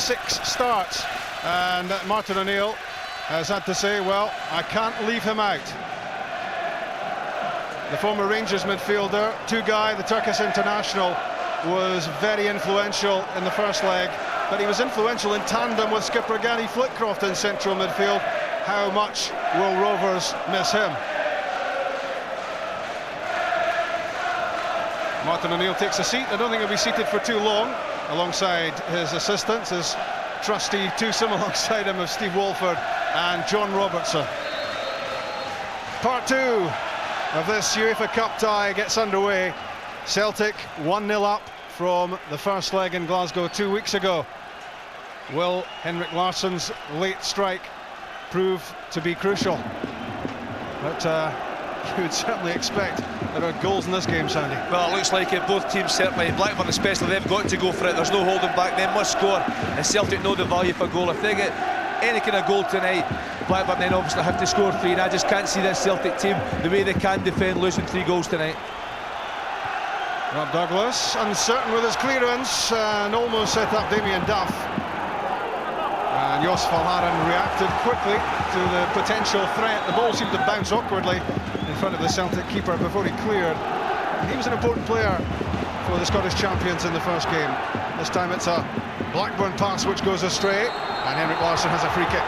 6 starts, and Martin O'Neill has had to say, well, I can't leave him out. The former Rangers midfielder, Tugay, the Turkish international, was very influential in the first leg, but he was influential in tandem with skipper Gary Flitcroft in central midfield. How much will Rovers miss him? Martin O'Neill takes a seat. I don't think he'll be seated for too long, alongside his assistants, his trusty twosome alongside him of Steve Walford and John Robertson. Part 2 of this UEFA Cup tie gets underway. Celtic 1-0 up from the first leg in Glasgow 2 weeks ago. Will Henrik Larsson's late strike prove to be crucial? But you would certainly expect there are goals in this game, Sandy. Well, it looks like it. Both teams, certainly Blackburn especially, they've got to go for it. There's no holding back. They must score, and Celtic know the value for a goal. If they get any kind of goal tonight, Blackburn then obviously have to score 3, and I just can't see this Celtic team the way they can defend losing 3 goals tonight. Rob Douglas uncertain with his clearance and almost set up Damien Duff. And Jos Valharen reacted quickly to the potential threat. The ball seemed to bounce awkwardly in front of the Celtic keeper before he cleared. He was an important player for the Scottish champions in the first game. This time it's a Blackburn pass which goes astray, and Henrik Larsson has a free kick.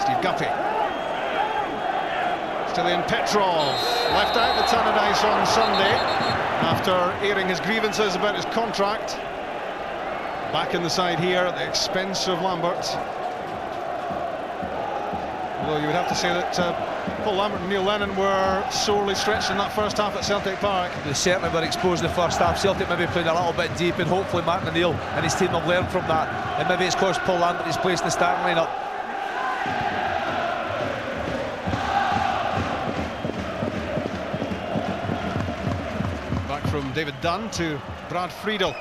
Steve Guppy. Stilian Petrov left out the Tannadice on Sunday after airing his grievances about his contract. Back in the side here at the expense of Lambert. Although you would have to say that Paul Lambert and Neil Lennon were sorely stretched in that first half at Celtic Park. They certainly were exposed in the first half. Celtic maybe played a little bit deep, and hopefully Martin O'Neill and his team have learned from that, and maybe it's cost Paul Lambert his place in the starting lineup. From David Dunn to Brad Friedel,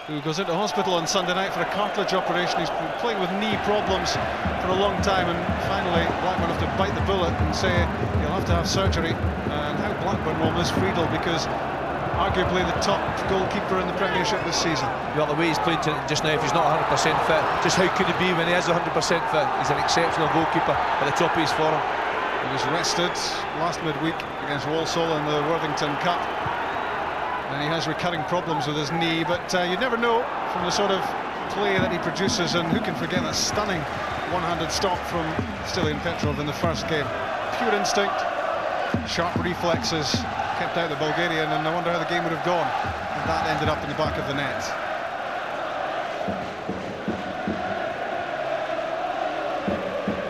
who goes into hospital on Sunday night for a cartilage operation. He's been playing with knee problems for a long time, and finally Blackburn have to bite the bullet and say he'll have to have surgery. And how Blackburn will miss Friedel, because arguably the top goalkeeper in the Premiership this season. Well, the way he's playing just now, if he's not 100% fit, just how could he be when he is 100% fit? He's an exceptional goalkeeper at the top of his form. He was rested last midweek against Walsall in the Worthington Cup. And he has recurring problems with his knee, but you never know from the sort of play that he produces. And who can forget that stunning one-handed stop from Stilian Petrov in the first game? Pure instinct, sharp reflexes, kept out the Bulgarian, and I wonder how the game would have gone if that ended up in the back of the net.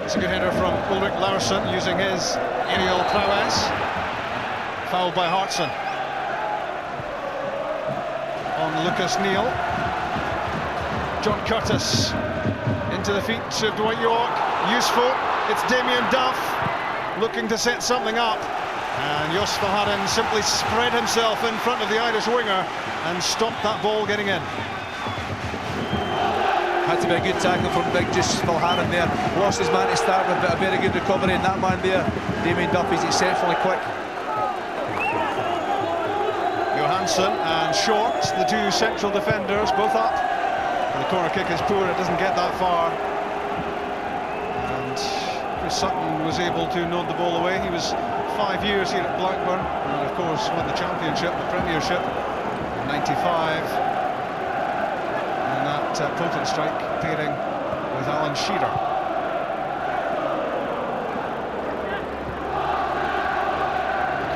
It's a good header from Ulrik Larsson using his aerial prowess. Fouled by Hartson. On Lucas Neal. John Curtis into the feet of Dwight York. Useful. It's Damien Duff looking to set something up, and Jos Valharen simply spread himself in front of the Irish winger and stopped that ball getting in. Had to be a good tackle from big Jos Valharen there. Lost his man to start with, but a very good recovery, and that man there, Damien Duff, is exceptionally quick. Johansson and Short, the two central defenders, both up. And the corner kick is poor, it doesn't get that far. And Chris Sutton was able to nod the ball away. He was 5 years here at Blackburn, and of course won the championship, the Premiership, in '95. And that potent strike pairing with Alan Shearer.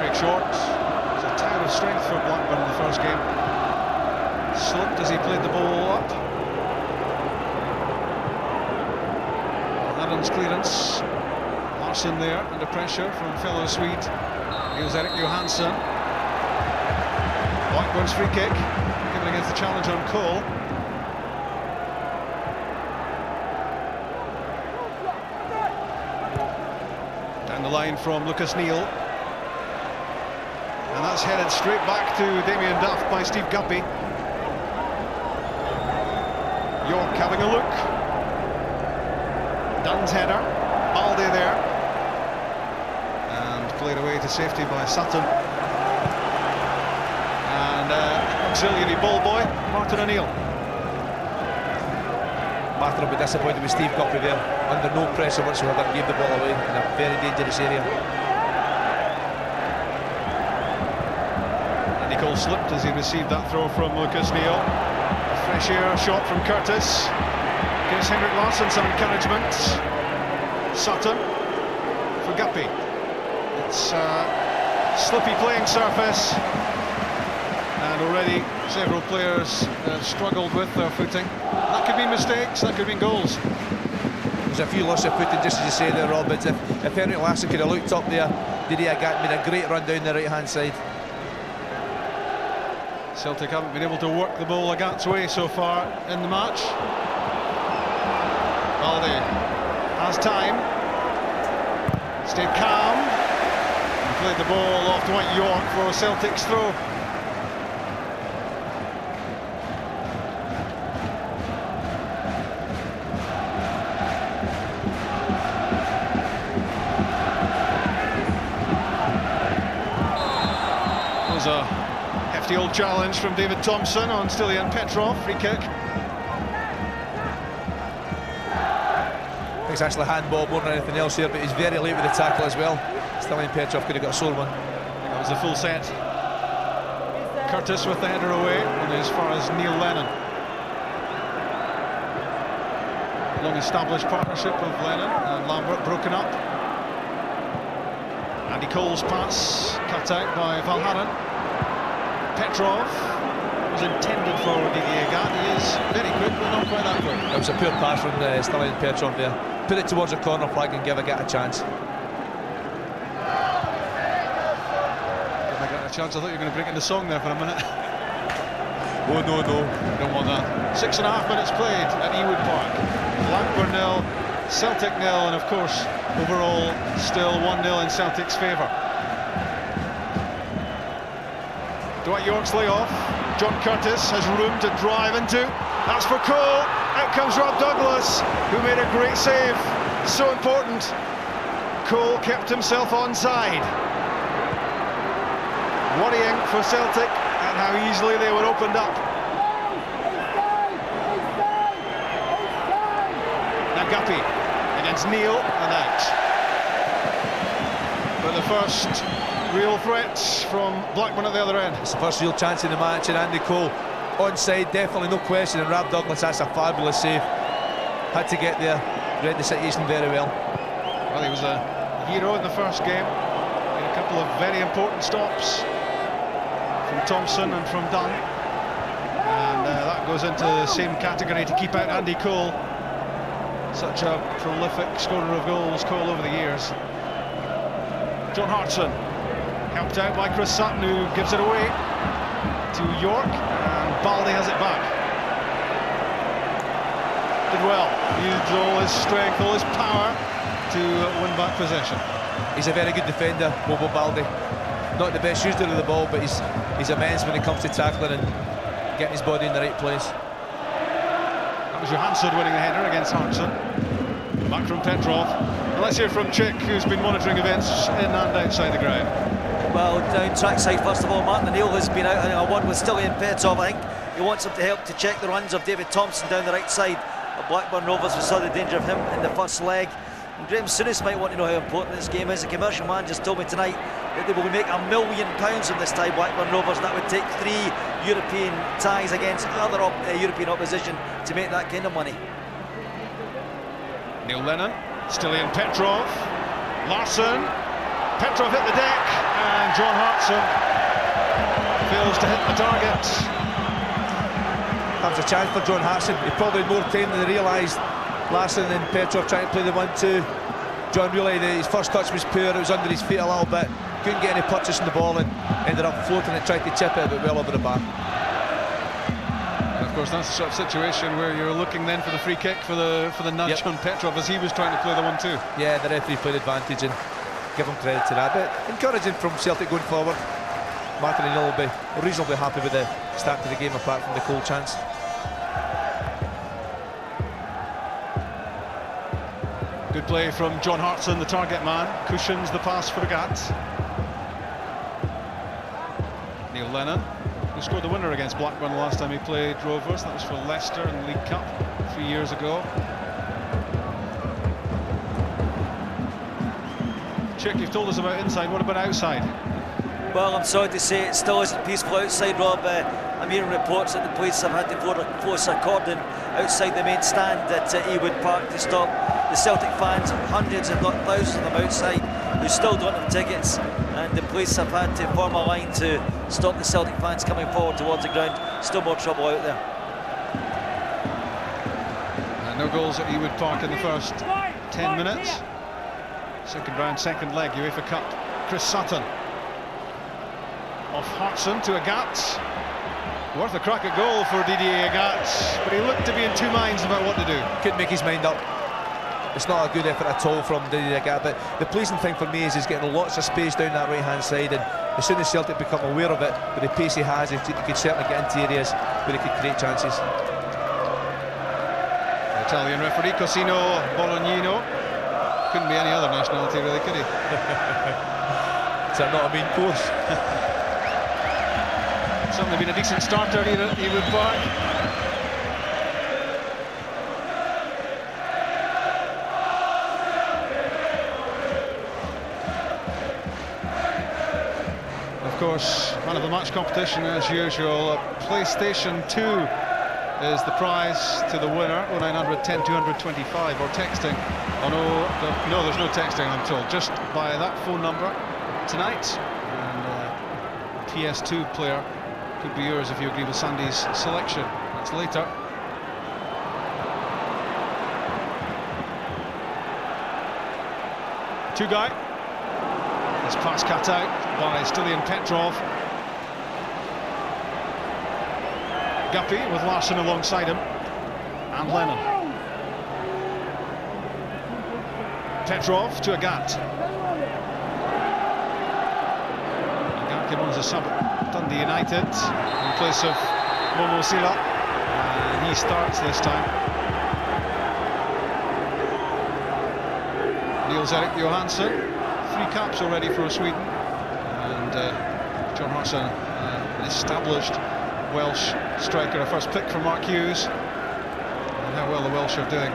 Craig Short. Tower of strength for Blackburn in the first game. Slipped as he played the ball up. Adams clearance. Larsson there under pressure from fellow Swede. Here's Erik Johansson. Blackburn's free kick given against the challenge on Cole. Down the line from Lucas Neal. And that's headed straight back to Damien Duff by Steve Guppy. York having a look. Dunn's header. Balde there. And played away to safety by Sutton. And auxiliary ball boy, Martin O'Neill. Martin will be disappointed with Steve Guppy there, under no pressure whatsoever, gave the ball away in a very dangerous area. Andy Cole slipped as he received that throw from Lucas Neal. A fresh air shot from Curtis. Gives Henrik Larsson some encouragement. Sutton for Guppy. It's a slippy playing surface, and already several players struggled with their footing. That could be mistakes, that could be goals. There's a few loss of footing, just as you say there, Rob. But if Henrik Larsson could have looked up there, made a great run down the right-hand side. Celtic haven't been able to work the ball Lagat's way so far in the match. Balde has time, stayed calm, and played the ball off Dwight York for Celtic's throw. That was a hefty old challenge from David Thompson on Stilian Petrov, free kick. It's actually handball more than anything else here, but he's very late with the tackle as well. Stilian Petrov could have got a sore one. That was a full set. Curtis with the header away, and as far as Neil Lennon. Long-established partnership of Lennon and Lambert broken up. Andy Cole's pass cut out by Valharan. Petrov was intended for Didier Gat. He is very quick, but not quite that quick. It was a poor pass from Stilian Petrov there. Put it towards a corner flag and give a Gat a chance. Give a Gat a chance. I thought you were going to break into song there for a minute. Oh no, don't want that. 6.5 minutes played at Ewood Park. Blackburn 0, Celtic 0, and of course overall still 1-0 in Celtic's favour. Dwight York's layoff. John Curtis has room to drive into. That's for Cole. Out comes Rob Douglas, who made a great save. So important. Cole kept himself onside. Worrying for Celtic and how easily they were opened up. Now Guppy against Neal and out. But the first real threats from Blackburn at the other end. It's the first real chance in the match, and Andy Cole onside, definitely, no question. And Rob Douglas, that's a fabulous save. Had to get there, read the situation very well. Well, he was a hero in the first game. Made a couple of very important stops from Thompson and from Dunn. And that goes into the same category to keep out Andy Cole. Such a prolific scorer of goals, Cole, over the years. John Hartson, helped out by Chris Sutton, who gives it away to York, and Balde has it back. Did well, used all his strength, all his power to win back possession. He's a very good defender, Bobo Balde. Not the best user of the ball, but he's immense when it comes to tackling and getting his body in the right place. That was Johansson winning the header against Hartson. Back from Petrov. And let's hear from Chick, who's been monitoring events in and outside the ground. Well, down trackside, first of all, Martin O'Neill has been out in a word with Stilian Petrov. I think he wants him to help to check the runs of David Thompson down the right side of Blackburn Rovers. We saw the danger of him in the first leg. And Graham Souness might want to know how important this game is. The commercial man just told me tonight that they will make £1 million from this tie, Blackburn Rovers. That would take 3 European ties against other European opposition to make that kind of money. Neil Lennon, Stilian Petrov, Larsson, Petrov hit the deck, and John Hartson fails to hit the target. That was a chance for John Hartson. He probably had more time than he realised. Larsson and Petrov trying to play the 1-2. John realised his first touch was poor, it was under his feet a little bit. Couldn't get any purchase in the ball and ended up floating and tried to chip it, but well over the bar. And of course, that's the sort of situation where you're looking then for the free kick, for the nudge on Petrov as he was trying to play the 1-2. Yeah, the referee played advantage and give him credit to that. But encouraging from Celtic going forward. Martin O'Neill will be reasonably happy with the start to the game apart from the Cole chance. Good play from John Hartson, the target man, cushions the pass for Agat. Neil Lennon, who scored the winner against Blackburn the last time he played Rovers. That was for Leicester in the League Cup 3 years ago. Chick, you've told us about inside, what about outside? Well, I'm sorry to say it still isn't peaceful outside, Rob. I'm hearing reports that the police have had to force a cordon outside the main stand at Ewood Park to stop the Celtic fans, hundreds if not thousands of them outside, who still don't have tickets, and the police have had to form a line to stop the Celtic fans coming forward towards the ground. Still more trouble out there. No goals at Ewood Park in the first 10 minutes. Second round, second leg, UEFA Cup. Chris Sutton. Off Hartson to Agat. Worth a crack at goal for Didier Agat, but he looked to be in two minds about what to do. Couldn't make his mind up. It's not a good effort at all from Didier Agat, but the pleasing thing for me is he's getting lots of space down that right-hand side, and as soon as Celtic become aware of it, with the pace he has, he could certainly get into areas where he could create chances. The Italian referee, Cosimo Bolognino. Couldn't be any other nationality, really, could he? Is that not a main course? Certainly been a decent starter here at Ewood Park. Of course, man of the match competition as usual. PlayStation 2 is the prize to the winner. 0900 10 225, or texting. Oh no, there's no texting, I'm told. Just by that phone number tonight. And PS2 player could be yours if you agree with Sandy's selection. That's later. Two-guy. This pass cut out by Stilian Petrov. Guppy with Larsson alongside him. And Lennon. Petrov to Agat. Agat came on as a sub at Dundee United in place of Momo Sila, and he starts this time. Niels-Erik Johansson, 3 caps already for Sweden, and John Hartson, an established Welsh striker, a first pick for Mark Hughes, and how well the Welsh are doing.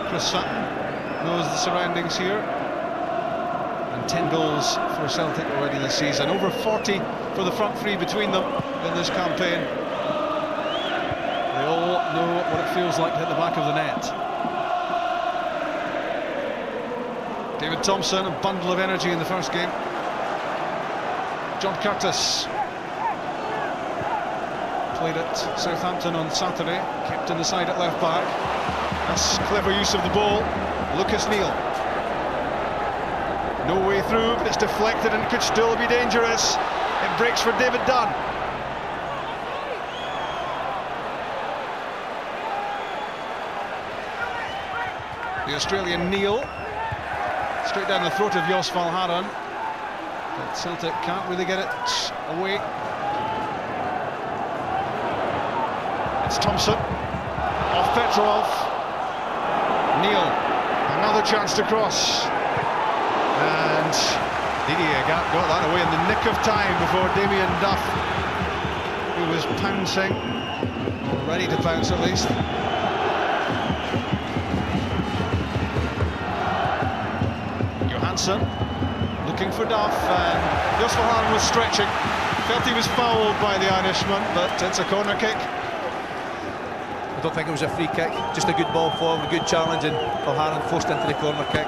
Chris Sutton knows the surroundings here, and 10 goals for Celtic already this season, over 40 for the front three between them in this campaign. They all know what it feels like to hit the back of the net. David Thompson, a bundle of energy in the first game. John Curtis played at Southampton on Saturday, kept in the side at left back. That's clever use of the ball. Lucas Neal. No way through, but it's deflected and could still be dangerous. It breaks for David Dunn. The Australian Neal, straight down the throat of Jos Valharan, but Celtic can't really get it away. It's Thompson, off Petrov. Neal, another chance to cross, and Didier Agat got that away in the nick of time before Damien Duff, who was pouncing, or ready to pounce at least. Johansson looking for Duff, and Jos Valharan was stretching, felt he was fouled by the Irishman, but it's a corner kick. I don't think it was a free kick, just a good ball forward, a good challenge, and Valharan forced into the corner kick.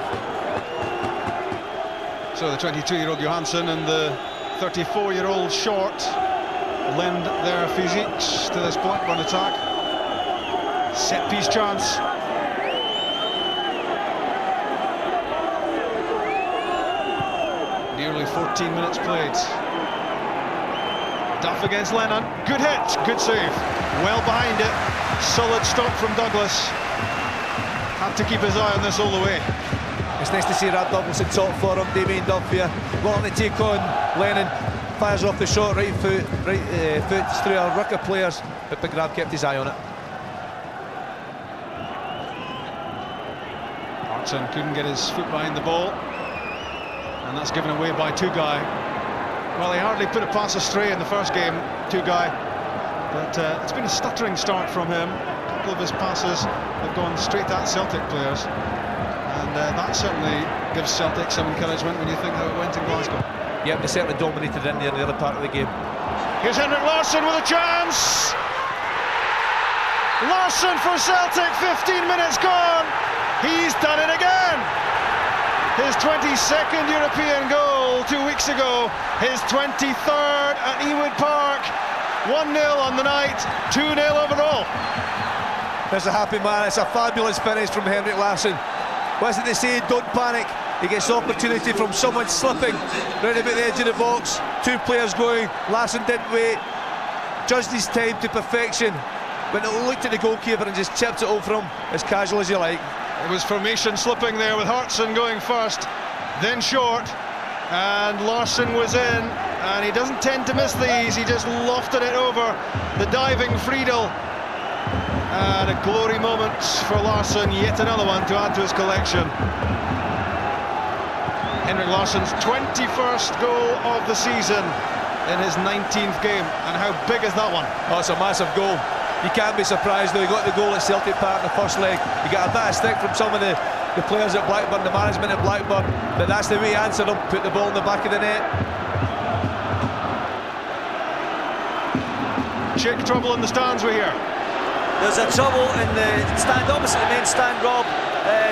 So the 22-year-old Johansson and the 34-year-old Short lend their physiques to this Blackburn attack. Set-piece chance. Nearly 14 minutes played. Duff against Lennon. Good hit, good save. Well behind it. Solid stop from Douglas. Had to keep his eye on this all the way. It's nice to see Rad Douglas in top form. Damien Duff here, wanting to take on Lennon. Fires off the shot, right foot through a ruck of players, but Big Rad kept his eye on it. Robertson couldn't get his foot behind the ball, and that's given away by Tugai. Well, he hardly put a pass astray in the first game, Tugai, but it's been a stuttering start from him. A couple of his passes have gone straight at Celtic players, and that certainly gives Celtic some encouragement when you think how it went in Glasgow. Yep, they certainly dominated in there in the other part of the game. Here's Henrik Larsson with a chance! Larsson for Celtic, 15 minutes gone! He's done it again! His 22nd European goal 2 weeks ago, his 23rd at Ewood Park. 1-0 on the night, 2-0 overall. There's a happy man. It's a fabulous finish from Henrik Larsson. What's it they say? Don't panic. He gets opportunity from someone slipping right about the edge of the box. Two players going. Larsson didn't wait. Judged his time to perfection. Went and looked at the goalkeeper and just chipped it over him as casual as you like. It was formation slipping there with Hartson going first, then short, and Larsson was in, and he doesn't tend to miss these. He just lofted it over the diving Friedel, and a glory moment for Larsson, yet another one to add to his collection. Henrik Larsson's 21st goal of the season in his 19th game, and how big is that one? Oh, it's a massive goal. You can't be surprised though. He got the goal at Celtic Park in the first leg. He got a bit of stick from some of the players at Blackburn, the management at Blackburn, but that's the way he answered them, put the ball in the back of the net. Chick trouble in the stands, we hear. There's a trouble in the stand opposite the main stand, Rob.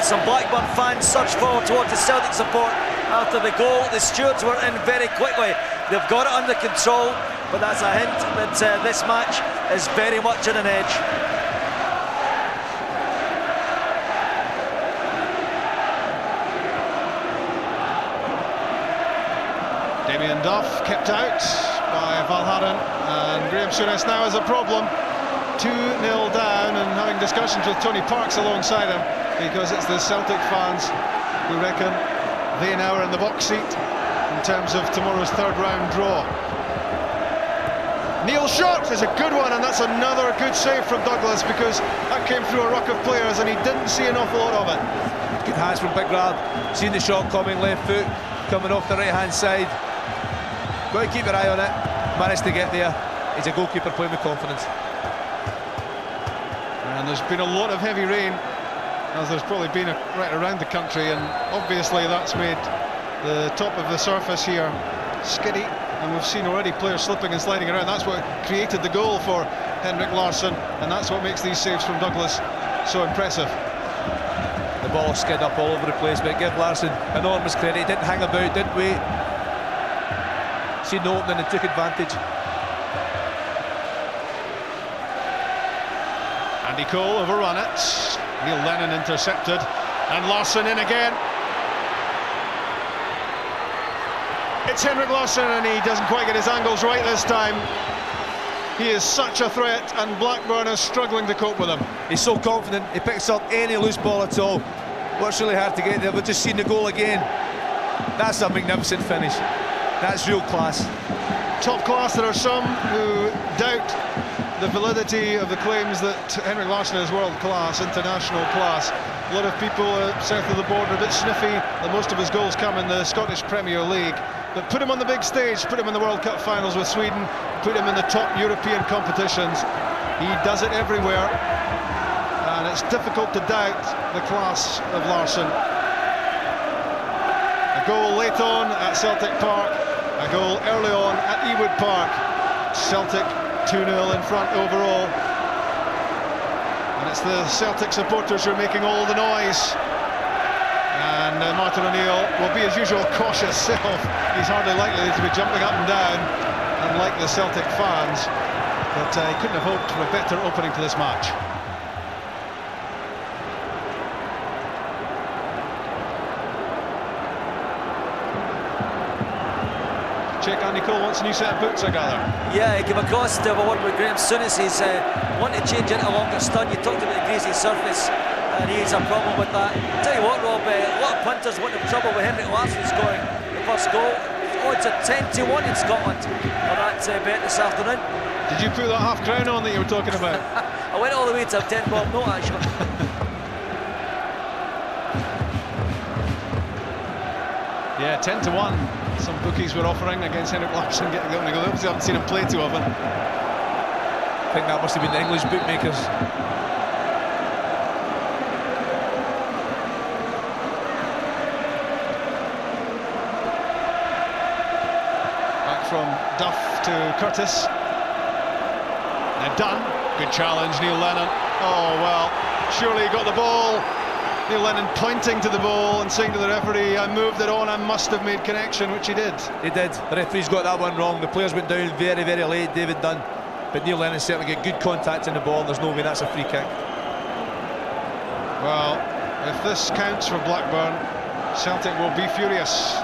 Some Blackburn fans surged forward towards the Celtic support after the goal. The stewards were in very quickly. They've got it under control, but that's a hint that this match is very much on an edge. Damien Duff kept out by Valharan, and Graham Souness now has a problem. 2-0 down, and having discussions with Tony Parks alongside him, because it's the Celtic fans who reckon they now are in the box seat in terms of tomorrow's third round draw. Neil's shot is a good one, and that's another good save from Douglas, because that came through a ruck of players and he didn't see an awful lot of it. Good hands from Big Rab. Seen the shot coming, left foot coming off the right hand side. Got to keep your eye on it. Managed to get there. He's a goalkeeper playing with confidence. And there's been a lot of heavy rain, as there's probably been right around the country, and obviously that's made the top of the surface here skiddy, and we've seen already players slipping and sliding around. That's what created the goal for Henrik Larsson, and that's what makes these saves from Douglas so impressive. The ball skid up all over the place, but give Larsson enormous credit. He didn't hang about, didn't wait. Seen the opening and took advantage. Andy Cole overrun it. Neil Lennon intercepted, and Larsson in again. It's Henrik Larsson, and he doesn't quite get his angles right this time. He is such a threat, and Blackburn is struggling to cope with him. He's so confident, he picks up any loose ball at all. Works really hard to get there, but just seen the goal again. That's a magnificent finish. That's real class. Top class. There are some who doubt the validity of the claims that Henrik Larsson is world class, international class. A lot of people south of the border a bit sniffy that most of his goals come in the Scottish Premier League. But put him on the big stage, put him in the World Cup finals with Sweden, put him in the top European competitions. He does it everywhere, and it's difficult to doubt the class of Larsson. A goal late on at Celtic Park, a goal early on at Ewood Park. Celtic 2-0 in front overall, and it's the Celtic supporters who are making all the noise. And Martin O'Neill will be, as usual, cautious self. He's hardly likely to be jumping up and down, unlike the Celtic fans, but he couldn't have hoped for a better opening to this match. Check, Andy Cole wants a new set of boots, I gather. Yeah, he came across to have a word with Graham Souness. He's wanting to change into a longer stud. You talked about the greasy surface, and he's a problem with that. Tell you what, Rob, a lot of punters want to have trouble with Henrik Larsson scoring the first goal. Odds are 10-1 in Scotland for that bet this afternoon. Did you put that half crown on that you were talking about? I went all the way to a 10-bob note, actually. Yeah, 10 to 1. Some bookies were offering against Henrik Larsson getting the opening goal. Obviously, I haven't seen him play too often. I think that must have been the English bookmakers. Back from Duff to Curtis. They're done. Good challenge, Neil Lennon. Oh, well, surely he got the ball. Neil Lennon pointing to the ball and saying to the referee, I moved it on, I must have made connection, which he did. He did. The referee's got that one wrong. The players went down very, very late, David Dunn. But Neil Lennon certainly got good contact in the ball. There's no way that's a free kick. Well, if this counts for Blackburn, Celtic will be furious.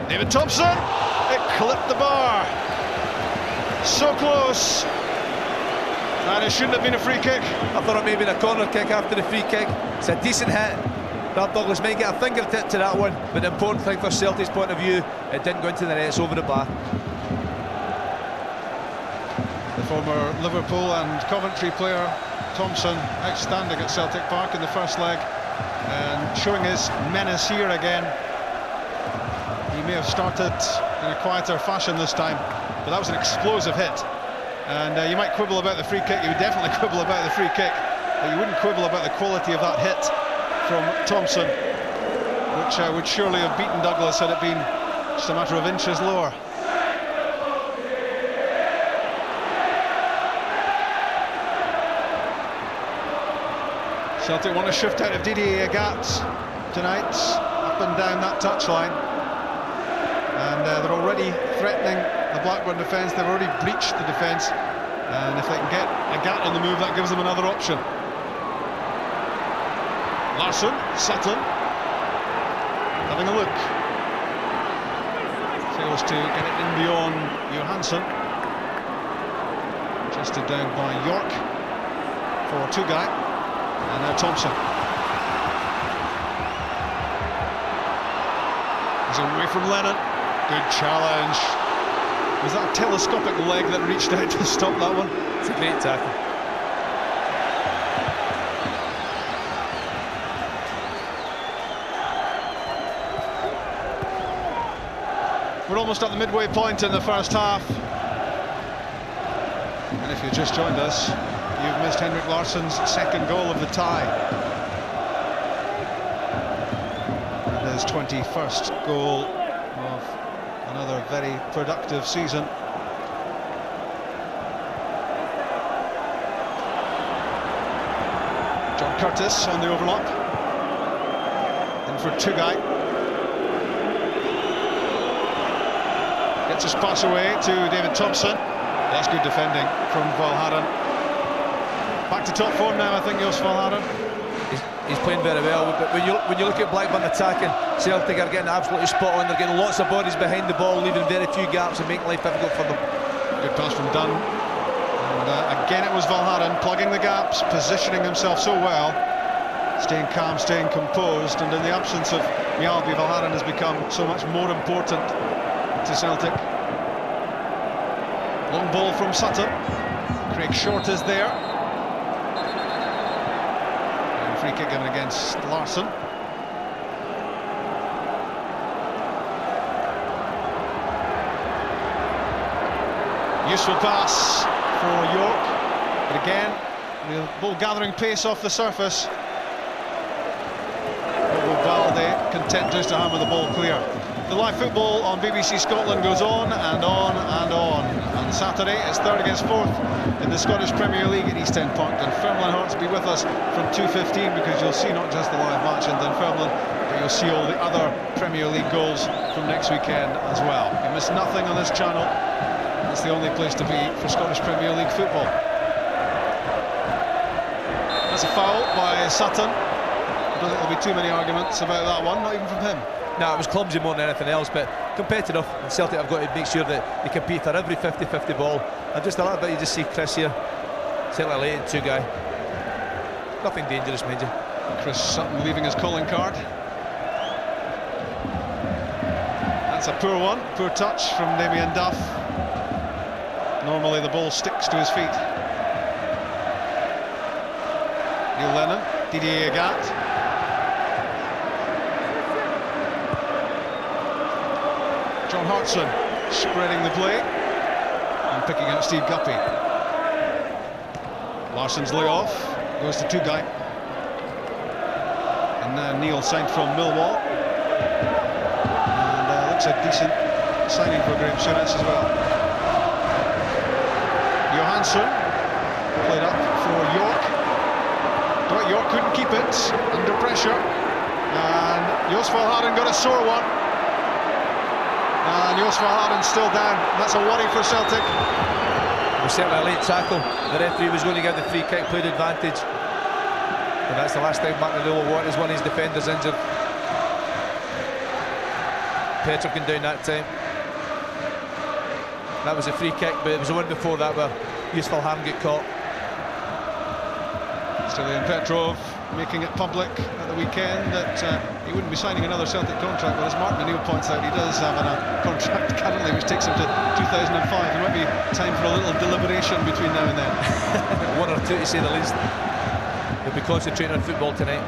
David Thompson, it clipped the bar. So close. And it shouldn't have been a free kick. I thought it may have been a corner kick after the free kick. It's a decent hit. Rob Douglas might get a fingertip to that one, but the important thing for Celtic's point of view, it didn't go into the net, it's over the bar. The former Liverpool and Coventry player Thompson, outstanding at Celtic Park in the first leg, and showing his menace here again. He may have started in a quieter fashion this time, but that was an explosive hit. And you might quibble about the free kick, you would definitely quibble about the free kick, but you wouldn't quibble about the quality of that hit from Thompson, which would surely have beaten Douglas had it been just a matter of inches lower. Celtic want to shift out of Didier Agat tonight, up and down that touchline. And they're already threatening the Blackburn defence. They've already breached the defence, and if they can get Agat on the move, that gives them another option. Larsson, Sutton, having a look. Fails to get it in beyond Johansson. Adjusted down by York for Tugai, and now Thompson. He's away from Lennon. Good challenge. Was that a telescopic leg that reached out to stop that one? It's a great tackle. We're almost at the midway point in the first half. And if you just joined us, you've missed Henrik Larsson's second goal of the tie. And his 21st goal of another very productive season. John Curtis on the overlap. In for Tugai. Gets his pass away to David Thompson. That's good defending from Valharan. Back to top form now, I think, Jos Valharan. He's playing very well, but when you look at Blackburn attacking, Celtic are getting absolutely spot on. They're getting lots of bodies behind the ball, leaving very few gaps and making life difficult for them. Good pass from Dunn. And again it was Valharan plugging the gaps, positioning himself so well, staying calm, staying composed, and in the absence of Mjalby, Valharan has become so much more important to Celtic. Long ball from Sutton. Craig Short is there. And free kick given against Larsson. Useful pass for York, but again the ball gathering pace off the surface. Balde content just to hammer the ball clear. The live football on BBC Scotland goes on and on and on. On Saturday it's third against fourth in the Scottish Premier League at East End Park. Dunfermline Hearts be with us from 2:15 because you'll see not just the live match in Dunfermline, but you'll see all the other Premier League goals from next weekend as well. You miss nothing on this channel. It's the only place to be for Scottish Premier League football. That's a foul by Sutton. I don't think there'll be too many arguments about that one, not even from him. No, it was clumsy more than anything else, but competitive. And Celtic have got to make sure that they compete for every 50-50 ball. And just a little bit, you just see Chris here, certainly late in Tugai. Nothing dangerous, mind you. Chris Sutton leaving his calling card. That's It's a poor one, poor touch from Damien Duff. Normally the ball sticks to his feet. Neil Lennon, Didier Agat. John Hartson spreading the play and picking out Steve Guppy. Larsson's layoff goes to Tugay. And now Neil signed from Millwall. And looks a decent signing for Graham Souness as well. Johansson played up for York. Dwight York couldn't keep it under pressure. And Jos Verhaeren got a sore one. And Jos Verhaeren still down. That's a worry for Celtic. It was certainly a late tackle. The referee was going to give the free kick, played advantage. And that's the last time Martin O'Neill will want is one of his defenders injured. Petrov came down that time. That was a free kick, but it was the one before that where Jos Verhaeren got caught. Stilian Petrov making it public at the weekend that he wouldn't be signing another Celtic contract, but as Martin O'Neill points out, he does have a contract currently which takes him to 2005. There might be time for a little deliberation between now and then. One or two to say the least. He'll be concentrating on football tonight.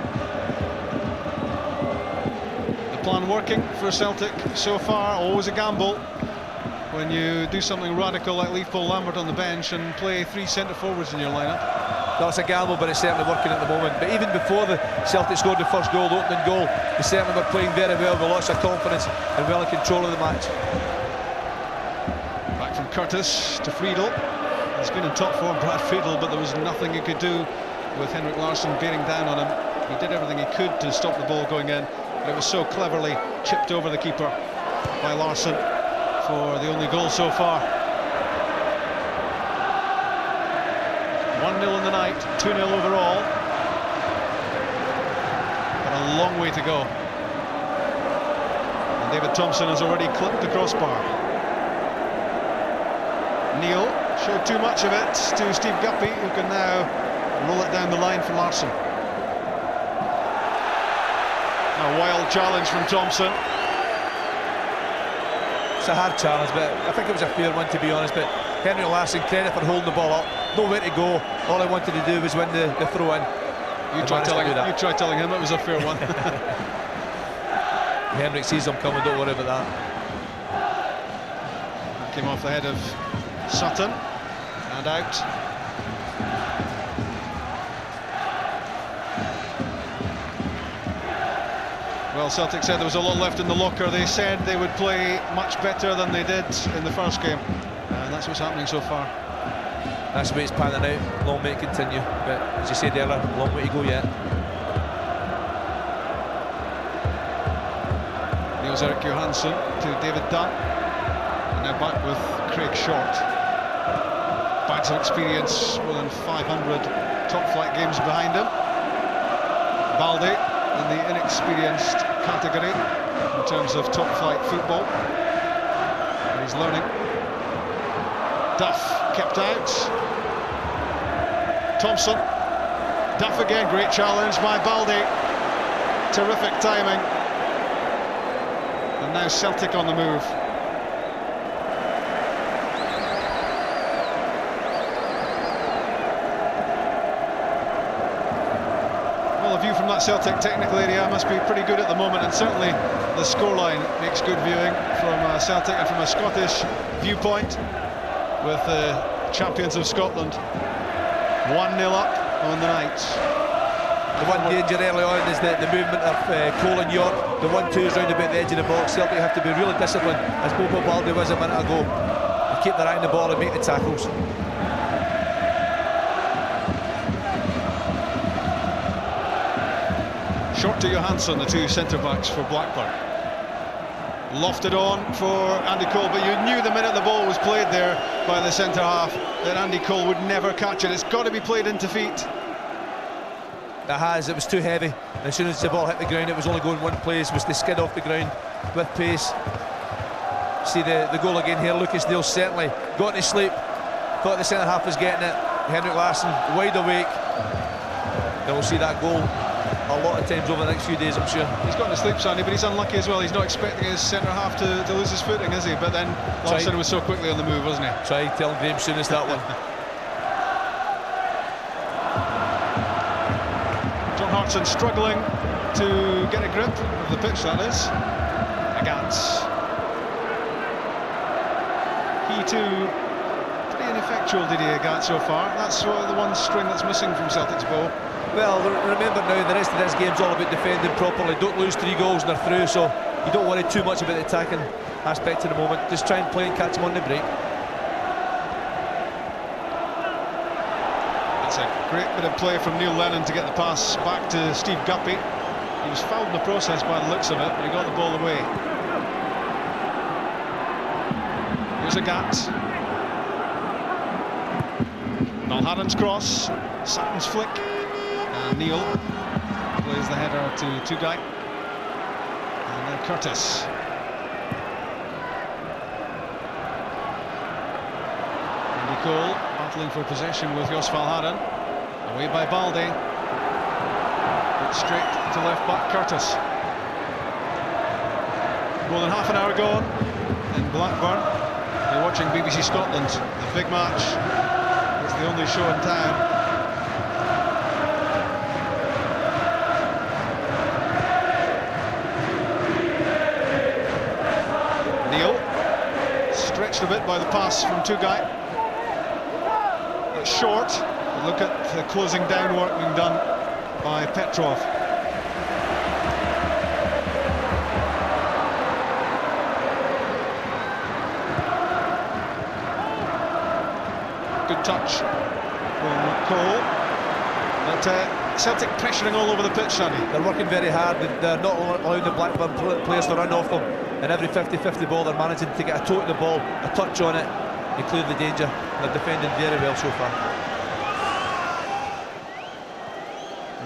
The plan working for Celtic so far, always a gamble when you do something radical like leave Paul Lambert on the bench and play 3 centre forwards in your lineup. That's a gamble, but it's certainly working at the moment. But even before the Celtic scored the first goal, the opening goal, they certainly were playing very well with lots of confidence and well in control of the match. Back from Curtis to Friedel. He's been in top form, Brad Friedel, but there was nothing he could do with Henrik Larsson bearing down on him. He did everything he could to stop the ball going in, but it was so cleverly chipped over the keeper by Larsson for the only goal so far. 1-0 in the night, 2-0 overall. But a long way to go. And David Thompson has already clipped the crossbar. Neil showed too much of it to Steve Guppy, who can now roll it down the line for Larsson. A wild challenge from Thompson. It's a hard challenge, but I think it was a fair one, to be honest. But Henrik Larsson, credit for holding the ball up, nowhere to go. All I wanted to do was win the throw-in. You tried telling him it was a fair one. Henrik sees him coming, don't worry about that. Came off the head of Sutton and out. Well, Celtic said there was a lot left in the locker. They said they would play much better than they did in the first game, and that's what's happening so far. That's the way it's panning out. Long may it continue, but as you said earlier, long way to go yet. Niels-Erik Johansson to David Dunn, and now back with Craig Short. Bags of experience, more than 500 top-flight games behind him. Balde in the inexperienced category in terms of top-flight football. And he's learning. Duff kept out. Thompson. Duff again, great challenge by Balde. Terrific timing. And now Celtic on the move. Well, a view from that Celtic technical area must be pretty good at the moment, and certainly the scoreline makes good viewing from Celtic and from a Scottish viewpoint with the champions of Scotland 1-0 up on the night. The one danger early on is the movement of Cole and York. The 1-2 is round about the edge of the box. Celtic have to be really disciplined, as Bobo Balde was a minute ago, and keep their eye on the ball and make the tackles. Short to Johansson, the two centre-backs for Blackburn. Lofted on for Andy Cole, but you knew the minute the ball was played there by the centre-half that Andy Cole would never catch it. It's got to be played into feet. It was too heavy. As soon as the ball hit the ground, it was only going one place, was to skid off the ground with pace. See the goal again here. Lucas Neal certainly got to sleep, thought the centre-half was getting it. Henrik Larsson wide awake. Then we'll see that goal a lot of times over the next few days, I'm sure. He's gotten to sleep, Sandy, but he's unlucky as well. He's not expecting his centre-half to lose his footing, is he? But then Larsson was so quickly on the move, wasn't he? Try telling Graham Souness that one. John Hartson struggling to get a grip of the pitch, that is. Agats. He too, pretty ineffectual, Didier Agats, so far. That's the one string that's missing from Celtic's bow. Well, remember now, the rest of this game's all about defending properly. Don't lose 3 goals and they're through, so you don't worry too much about the attacking aspect at the moment. Just try and play and catch them on the break. That's a great bit of play from Neil Lennon to get the pass back to Steve Guppy. He was fouled in the process by the looks of it, but he got the ball away. Here's a Gat. Mulharan's cross, Sutton's flick, and Neil plays the header to Tugay. And then Curtis. Andy Cole battling for possession with Jos Valhaeren. Away by Balde. But straight to left back Curtis. More than half an hour gone in Blackburn. You're watching BBC Scotland, the big match. It's the only show in town. Neil, stretched a bit by the pass from Tugay. It's short, but look at the closing down work being done by Petrov. Good touch from Cole. But Celtic pressuring all over the pitch, Sonny. They're working very hard. They're not allowing the Blackburn players to run off them. And every 50-50 ball, they're managing to get a toe to the ball, a touch on it, and clear the danger. They're defending very well so far.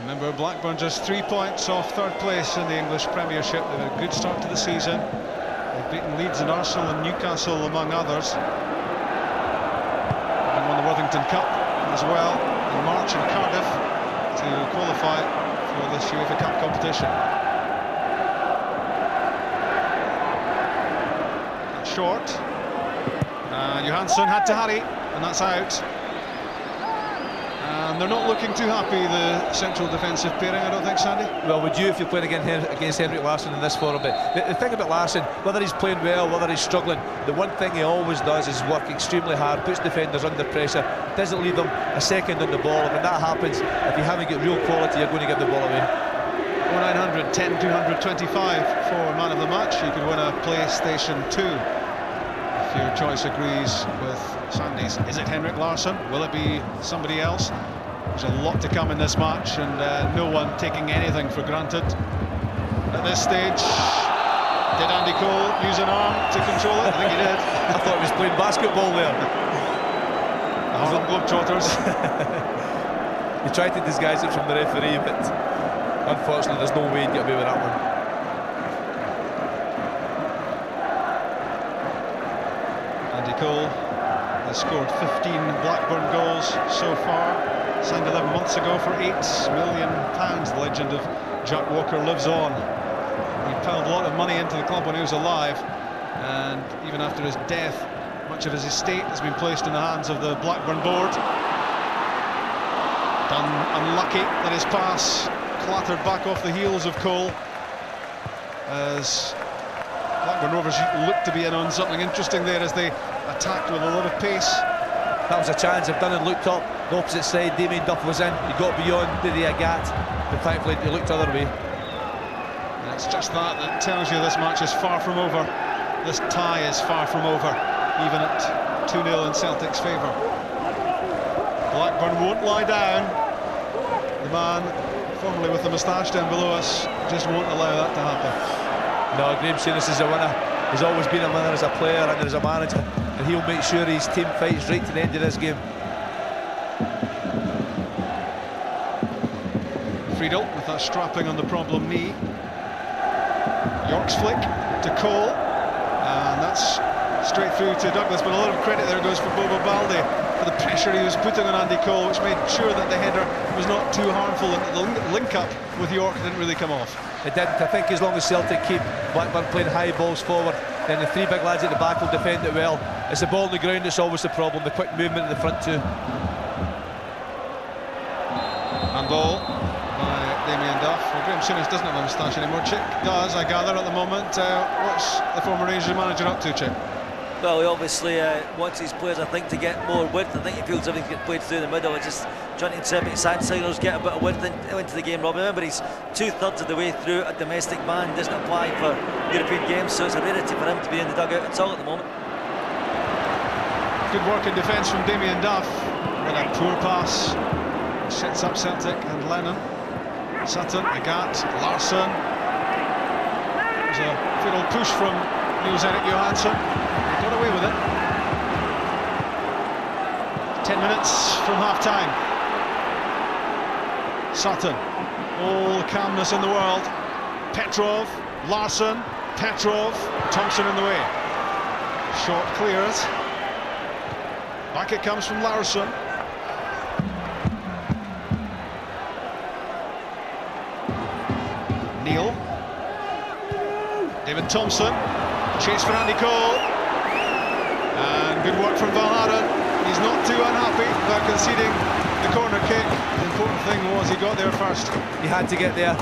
Remember, Blackburn just 3 points off third place in the English Premiership. They've had a good start to the season. They've beaten Leeds and Arsenal and Newcastle, among others. And won the Worthington Cup as well in March in Cardiff to qualify for this UEFA Cup competition. That's short. Johansson had to hurry, and that's out. And they're not looking too happy, the central defensive pairing, I don't think, Sandy? Well, would you if you're playing against Henrik Larsson in this form? But the thing about Larsson, whether he's playing well, whether he's struggling, the one thing he always does is work extremely hard, puts defenders under pressure, doesn't leave them a second on the ball. And when that happens, if you haven't got real quality, you're going to give the ball away. 0900 10 225 for man of the match. You could win a PlayStation 2 if your choice agrees with Sandy's. Is it Henrik Larsson? Will it be somebody else? There's a lot to come in this match, and no one taking anything for granted at this stage. Did Andy Cole use an arm to control it? I think he did. I thought he was playing basketball there. The Harlem Globetrotters. He tried to disguise it from the referee, but unfortunately there's no way he'd get away with that one. Andy Cole has scored 15 Blackburn goals so far. Signed 11 months ago for £8 million. The legend of Jack Walker lives on. He piled a lot of money into the club when he was alive, and even after his death, much of his estate has been placed in the hands of the Blackburn board. Dunn unlucky that his pass clattered back off the heels of Cole, as Blackburn Rovers looked to be in on something interesting there as they attacked with a lot of pace. That was a chance. If Dunn had looked up the opposite side, Damien Duff was in. He got beyond Didier Agat, but thankfully he looked the other way. And it's just that tells you this match is far from over. This tie is far from over, even at 2-0 in Celtic's favour. Blackburn won't lie down. The man formerly with the moustache down below us just won't allow that to happen. No, Graham Souness is a winner. He's always been a winner as a player and as a manager, and he'll make sure his team fights right to the end of this game. Friedel with that strapping on the problem knee. York's flick to Cole, and that's straight through to Douglas, but a lot of credit there goes for Bobo Balde for the pressure he was putting on Andy Cole, which made sure that the header was not too harmful, and the link-up with York didn't really come off. It didn't. I think as long as Celtic keep Blackburn playing high balls forward, then the three big lads at the back will defend it well. It's the ball on the ground that's always the problem, the quick movement in the front two. Handball by Damien Duff. Well, Graham Souness doesn't have a moustache anymore. Chick does, I gather, at the moment. What's the former Rangers manager up to, Chick? Well, he obviously wants his players, I think, to get more width. I think he feels everything get played through the middle. It's just trying to intercept his siders, get a bit of width into the game, Rob. Remember, he's 2/3 of the way through a domestic ban, doesn't apply for European games, so it's a rarity for him to be in the dugout at all at the moment. Good work in defence from Damien Duff, with a poor pass. Sets up Celtic and Lennon. Sutton, Agat, Larsson. There's a fiddle push from Niels-Erik Johansson. Got away with it. 10 minutes from half-time. Sutton, all the calmness in the world. Petrov, Larsson, Petrov, Thompson in the way. Short clears. Back it comes from Larsson. Neil. David Thompson. Chase for Andy Cole. And good work from Valharen. He's not too unhappy about conceding the corner kick. The important thing was he got there first. He had to get there.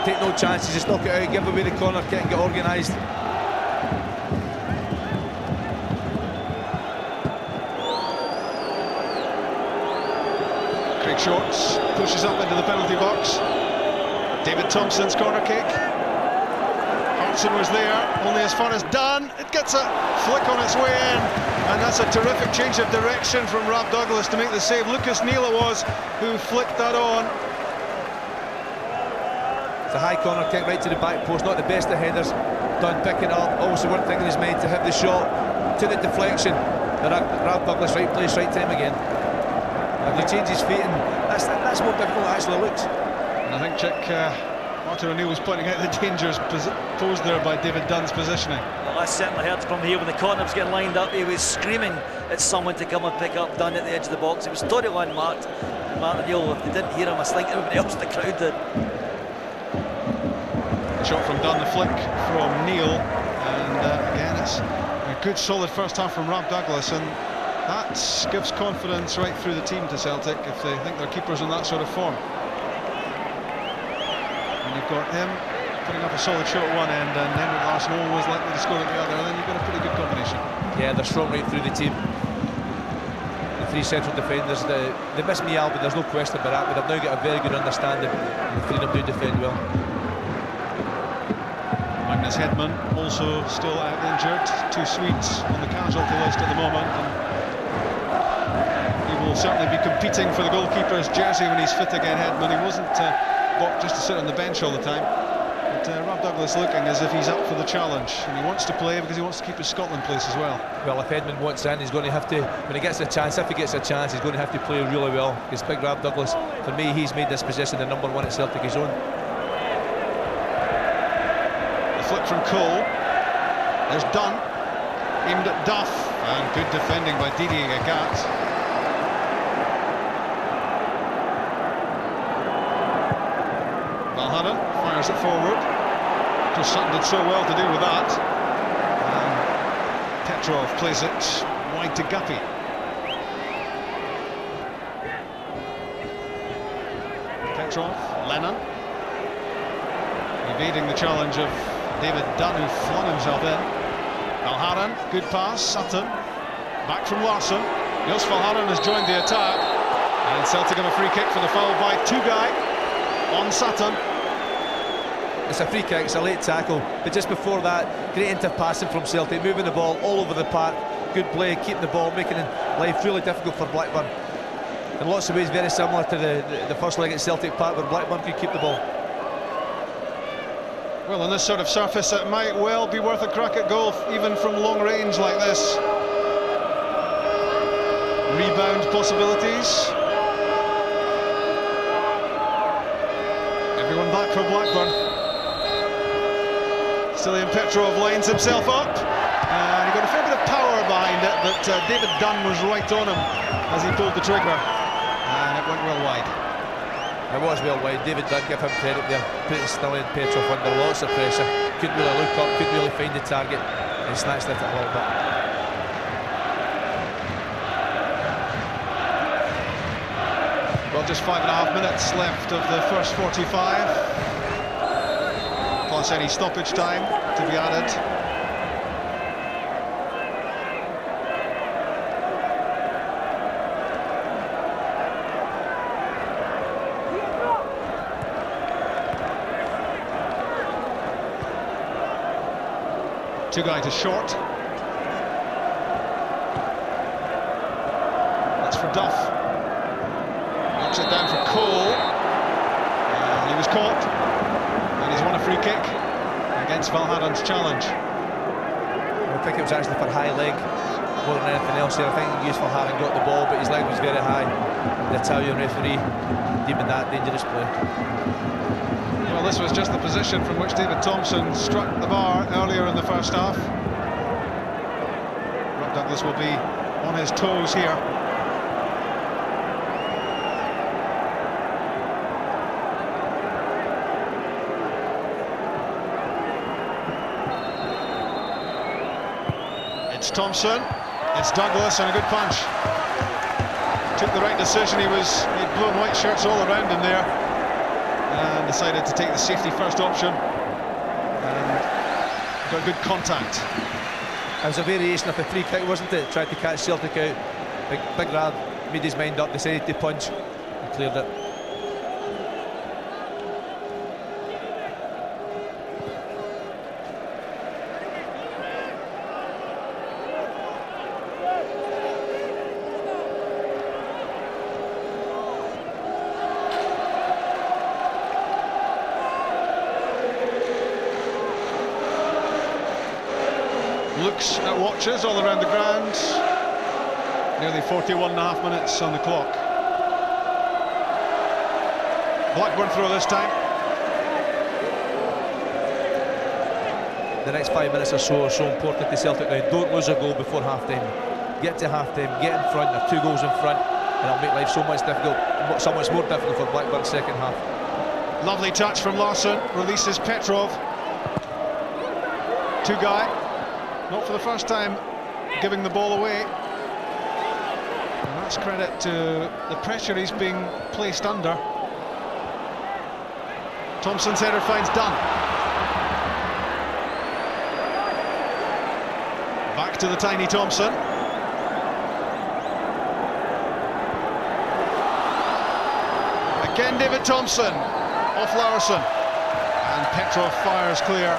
Take no chances, just knock it out, give away the corner kick and get organised. Craig Shorts pushes up into the penalty box. David Thompson's corner kick. Hartson was there, only as far as Dunn. It gets a flick on its way in, and that's a terrific change of direction from Rob Douglas to make the save. Lucas Neal it was who flicked that on. It's a high corner kick right to the back post, not the best of headers. Dunn picking up, also one thing in his mind to hit the shot, to the deflection. Rob Douglas, right place, right time again. If he changes feet, and that's more difficult than it actually looks. And I think Chick, Martin O'Neill was pointing out the dangers posed there by David Dunn's positioning. Well, I certainly heard from here when the corner was getting lined up. He was screaming at someone to come and pick up Dunn at the edge of the box. It was totally unmarked. Martin O'Neill, if they didn't hear him, I think everybody else in the crowd did. A shot from Dunn, the flick from Neil, and again it's a good solid first half from Rob Douglas, and that gives confidence right through the team to Celtic if they think their keeper's in that sort of form. And you've got him putting up a solid shot at one end, and Henrik Larsson always likely to score at the other, and then you've got a pretty good combination. Yeah, they're strong right through the team. The three central defenders, they miss Mial, but there's no question about that, but they've now got a very good understanding, and the three of them do defend well. Magnus Hedman also still out injured. 2 Swedes on the casualty list at the moment, and he will certainly be competing for the goalkeeper's jersey when he's fit again. Hedman, he wasn't bought just to sit on the bench all the time, but Rob Douglas looking as if he's up for the challenge, and he wants to play because he wants to keep his Scotland place as well. Well, if Edmund wants in, he's going to have to, when he gets a chance, if he gets a chance, he's going to have to play really well, because big Rob Douglas, for me, he's made this position the #1 at Celtic his own. Flick from Cole. There's Dunn, aimed at Duff, and good defending by Didier Agat. Valharen fires it forward. Just Sutton did so well to do with that. And Petrov plays it wide to Guppy. Petrov, Lennon, evading the challenge of David Dunn, who flung himself in. Valharen, good pass. Sutton, back from Larsson. Niels Valharen has joined the attack, and Celtic have a free kick for the foul by Tugai on Sutton. It's a free kick, it's a late tackle, but just before that, great interpassing from Celtic, moving the ball all over the park. Good play, keeping the ball, making life really difficult for Blackburn. In lots of ways, very similar to the first leg at Celtic Park, where Blackburn could keep the ball. Well, on this sort of surface, it might well be worth a crack at goal, even from long range like this. Rebound possibilities. Everyone back for Blackburn. Stilian Petrov lines himself up, and he got a fair bit of power behind it, but David Dunn was right on him as he pulled the trigger, and it went well wide. It was well wide. David Dunn, give him credit there, putting Stilly and Petrov under lots of pressure. Couldn't really look up, couldn't really find the target, and snatched at it a little bit. Well, just 5.5 minutes left of the first 45, plus any stoppage time to be added. Two guys to short. That's for Duff. Knocks it down for Cole. He was caught, and he's won a free kick against Valharen's challenge. I think it was actually for high leg more than anything else there. I think Valharen got the ball, but his leg was very high. The Italian referee deeming that dangerous play. Well, this was just the position from which David Thompson struck the bar earlier in the first half. Rob Douglas will be on his toes here. It's Thompson, it's Douglas, and a good punch. Took the right decision. He'd blown white shirts all around him there, and decided to take the safety first option, and got good contact. It was a variation of the free kick, wasn't it? Tried to catch Celtic out. Big Rad made his mind up, decided to punch, and cleared it. Looks at watches all around the ground. Nearly 41.5 minutes on the clock. Blackburn throw this time. The next 5 minutes or so are so important to Celtic now. Don't lose a goal before half-time. Get to half-time, get in front, have 2 goals in front, and it'll make life so much more difficult for Blackburn's second half. Lovely touch from Larsson, releases Petrov. Two-guy, not for the first time giving the ball away. And that's credit to the pressure he's being placed under. Thompson's header finds Dunn. Back to the tiny Thompson. Again David Thompson, off Larsson. And Petrov fires clear.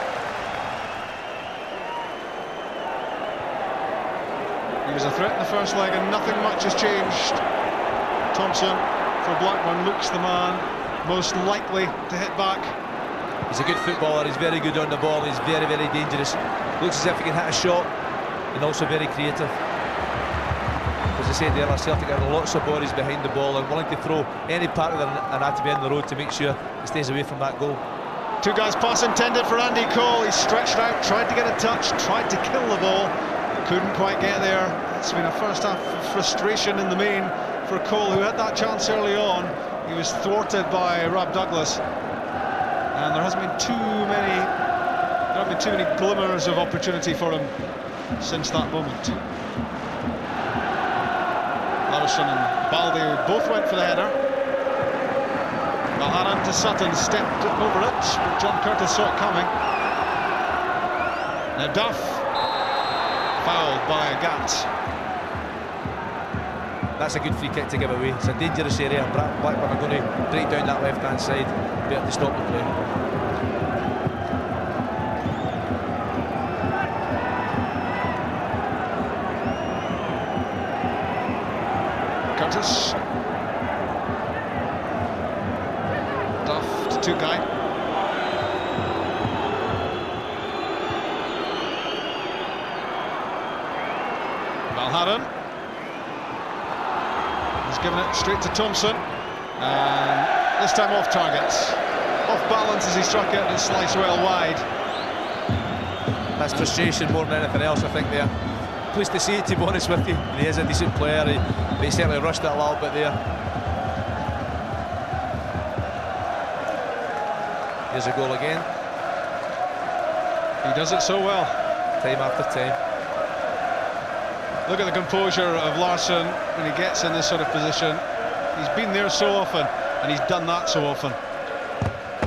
He was a threat in the first leg and nothing much has changed. Thompson, for Blackburn, looks the man most likely to hit back. He's a good footballer, he's very good on the ball, he's very, very dangerous. Looks as if he can hit a shot, and also very creative. As I said earlier, Celtic have lots of bodies behind the ball and willing to throw any part of their anatomy on the road to make sure he stays away from that goal. Two guys pass intended for Andy Cole. He's stretched out, tried to get a touch, tried to kill the ball. Couldn't quite get there. It's been a first half of frustration in the main for Cole, who had that chance early on. He was thwarted by Rob Douglas, and there hasn't been too many glimmers of opportunity for him since that moment. Larsson and Baldi both went for the header. Valharen to Sutton, stepped over it, but John Curtis saw it coming. Now Duff, fouled by Gats. That's a good free kick to give away. It's a dangerous area. Blackburn are going to break down that left-hand side, better to stop the play. Curtis. Duff to two-guy. Valharen. He's given it straight to Thompson, and this time off targets. Off balance as he struck it and sliced well wide. That's frustration more than anything else, I think, there. pleased to see it, to be honest with you. And he is a decent player, but he certainly rushed it a little bit there. Here's a goal again. He does it so well. Time after time. Look at the composure of Larsson when he gets in this sort of position. He's been there so often, and he's done that so often.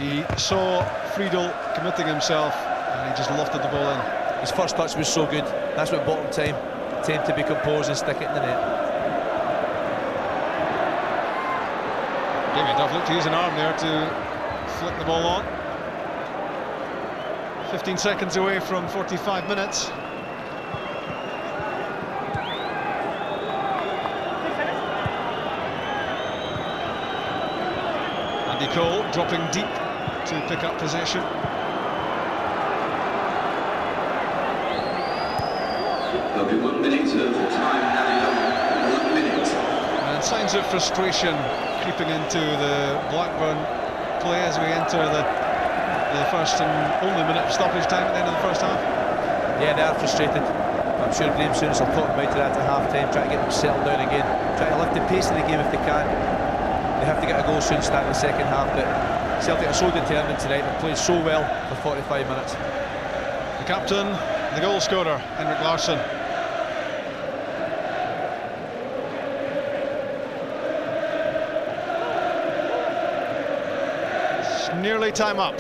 He saw Friedel committing himself, and he just lofted the ball in. His first touch was so good. That's what bought him time to be composed and stick it in the net. Gave me a tough look to use an arm there to flick the ball on. 15 seconds away from 45 minutes. Andy Cole dropping deep to pick up possession. There'll be 1 minute of time added on. 1 minute. And signs of frustration creeping into the Blackburn play as we enter the first and only minute of stoppage time at the end of the first half. Yeah, they are frustrated. I'm sure Graham Souness will talk about that at half-time, try to get them settled down again, try to lift the pace of the game if they can. They have to get a goal soon, start in the second half, but Celtic are so determined tonight. They've played so well for 45 minutes. The captain, the goal scorer, Henrik Larsson. It's nearly time up.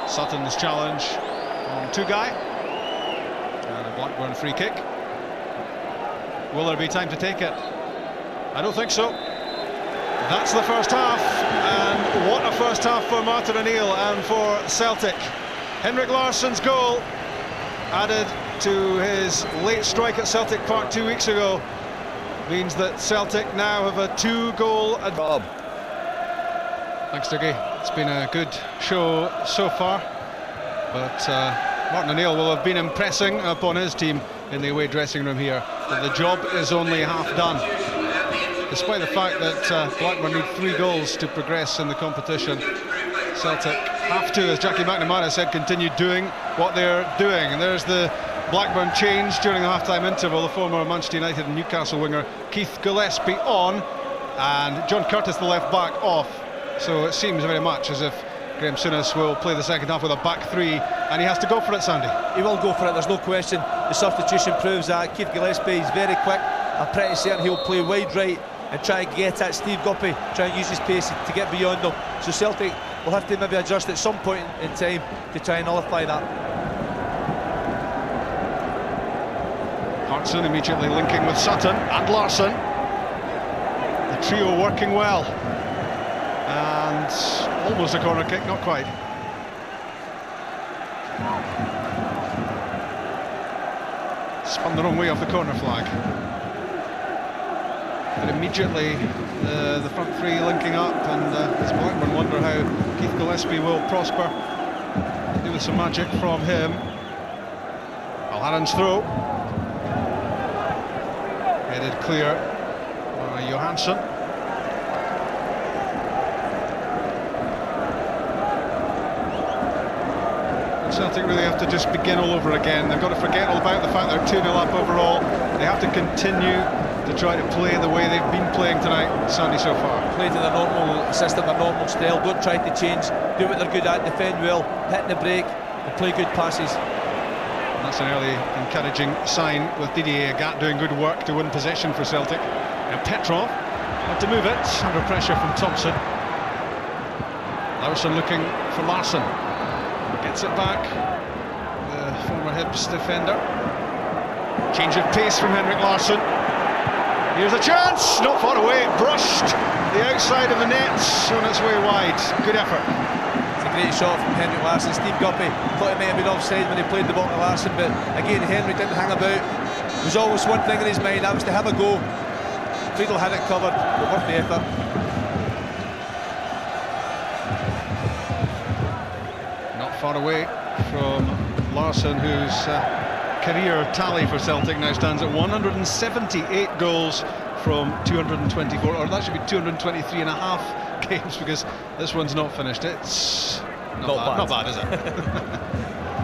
Sutton's challenge on Tugai, and a Blackburn free kick. Will there be time to take it? I don't think so. That's the first half, and what a first half for Martin O'Neill and for Celtic. Henrik Larsson's goal, added to his late strike at Celtic Park 2 weeks ago, means that Celtic now have a 2-goal advantage. Thanks, Dougie. It's been a good show so far, but Martin O'Neill will have been impressing upon his team in the away dressing room here that the job is only half done. Despite the fact that Blackburn need 3 goals to progress in the competition, Celtic have to, as Jackie McNamara said, continue doing what they're doing. And there's the Blackburn change during the half-time interval. The former Manchester United and Newcastle winger Keith Gillespie on, and John Curtis, the left back, off. So it seems very much as if Graham Souness will play the second half with a back 3, and he has to go for it, Sandy. He will go for it, there's no question. The substitution proves that. Keith Gillespie is very quick. I'm pretty certain he'll play wide right and try and get at Steve Guppy, try and use his pace to get beyond them. So Celtic will have to maybe adjust at some point in time to try and nullify that. Hartson immediately linking with Sutton and Larsson. The trio working well. And almost a corner kick, not quite. Spun the wrong way off the corner flag. But immediately the front 3 linking up, and as Blackburn wonder how Keith Gillespie will prosper. Do with some magic from him. Alharen's throw. Headed clear by Johansson. Celtic really have to just begin all over again. They've got to forget all about the fact they're 2-0 up overall. They have to continue to try to play the way they've been playing tonight, Sandy, so far. Play to their normal system, their normal style. Don't try to change. Do what they're good at. Defend well, hit the break, and play good passes. And that's an early encouraging sign with Didier Agat doing good work to win possession for Celtic. And Petrov had to move it under pressure from Thompson. Larsson looking for Larsson. Gets it back, the former Hibs defender. Change of pace from Henrik Larsson. Here's a chance, not far away, brushed the outside of the net on its way wide. Good effort. It's a great shot from Henrik Larsson. Steve Guppy thought it might have been offside when he played the ball to Larsson, but again Henrik didn't hang about. There was always one thing in his mind, that was to have a go. Friedel had it covered, but worth the effort. Far away from Larsson, whose career tally for Celtic now stands at 178 goals from 224, or that should be 223 and a half games, because this one's not finished. It's not bad, is it?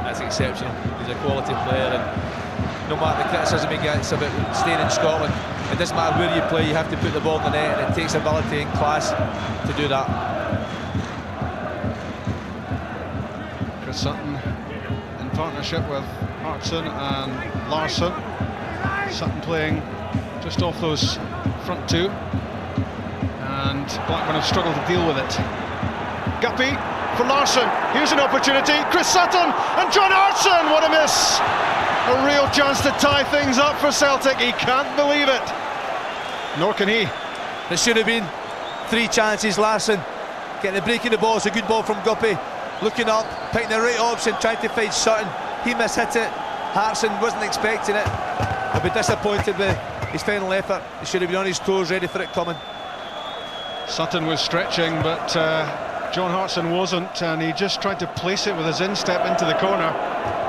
That's exceptional. He's a quality player, and no matter the criticism he gets about staying in Scotland, it doesn't matter where you play, you have to put the ball in the net, and it takes ability and class to do that. Chris Sutton in partnership with Hartson and Larsson. Sutton playing just off those front two, and Blackburn have struggled to deal with it. Guppy for Larsson, here's an opportunity, Chris Sutton and John Hartson, what a miss! A real chance to tie things up for Celtic, he can't believe it. Nor can he. There should have been 3 chances. Larsson getting the break in the ball, it's a good ball from Guppy, looking up, picking the right option, trying to find Sutton. He mishit it, Hartson wasn't expecting it. I'll be disappointed with his final effort. He should have been on his toes, ready for it coming. Sutton was stretching, but John Hartson wasn't, and he just tried to place it with his instep into the corner.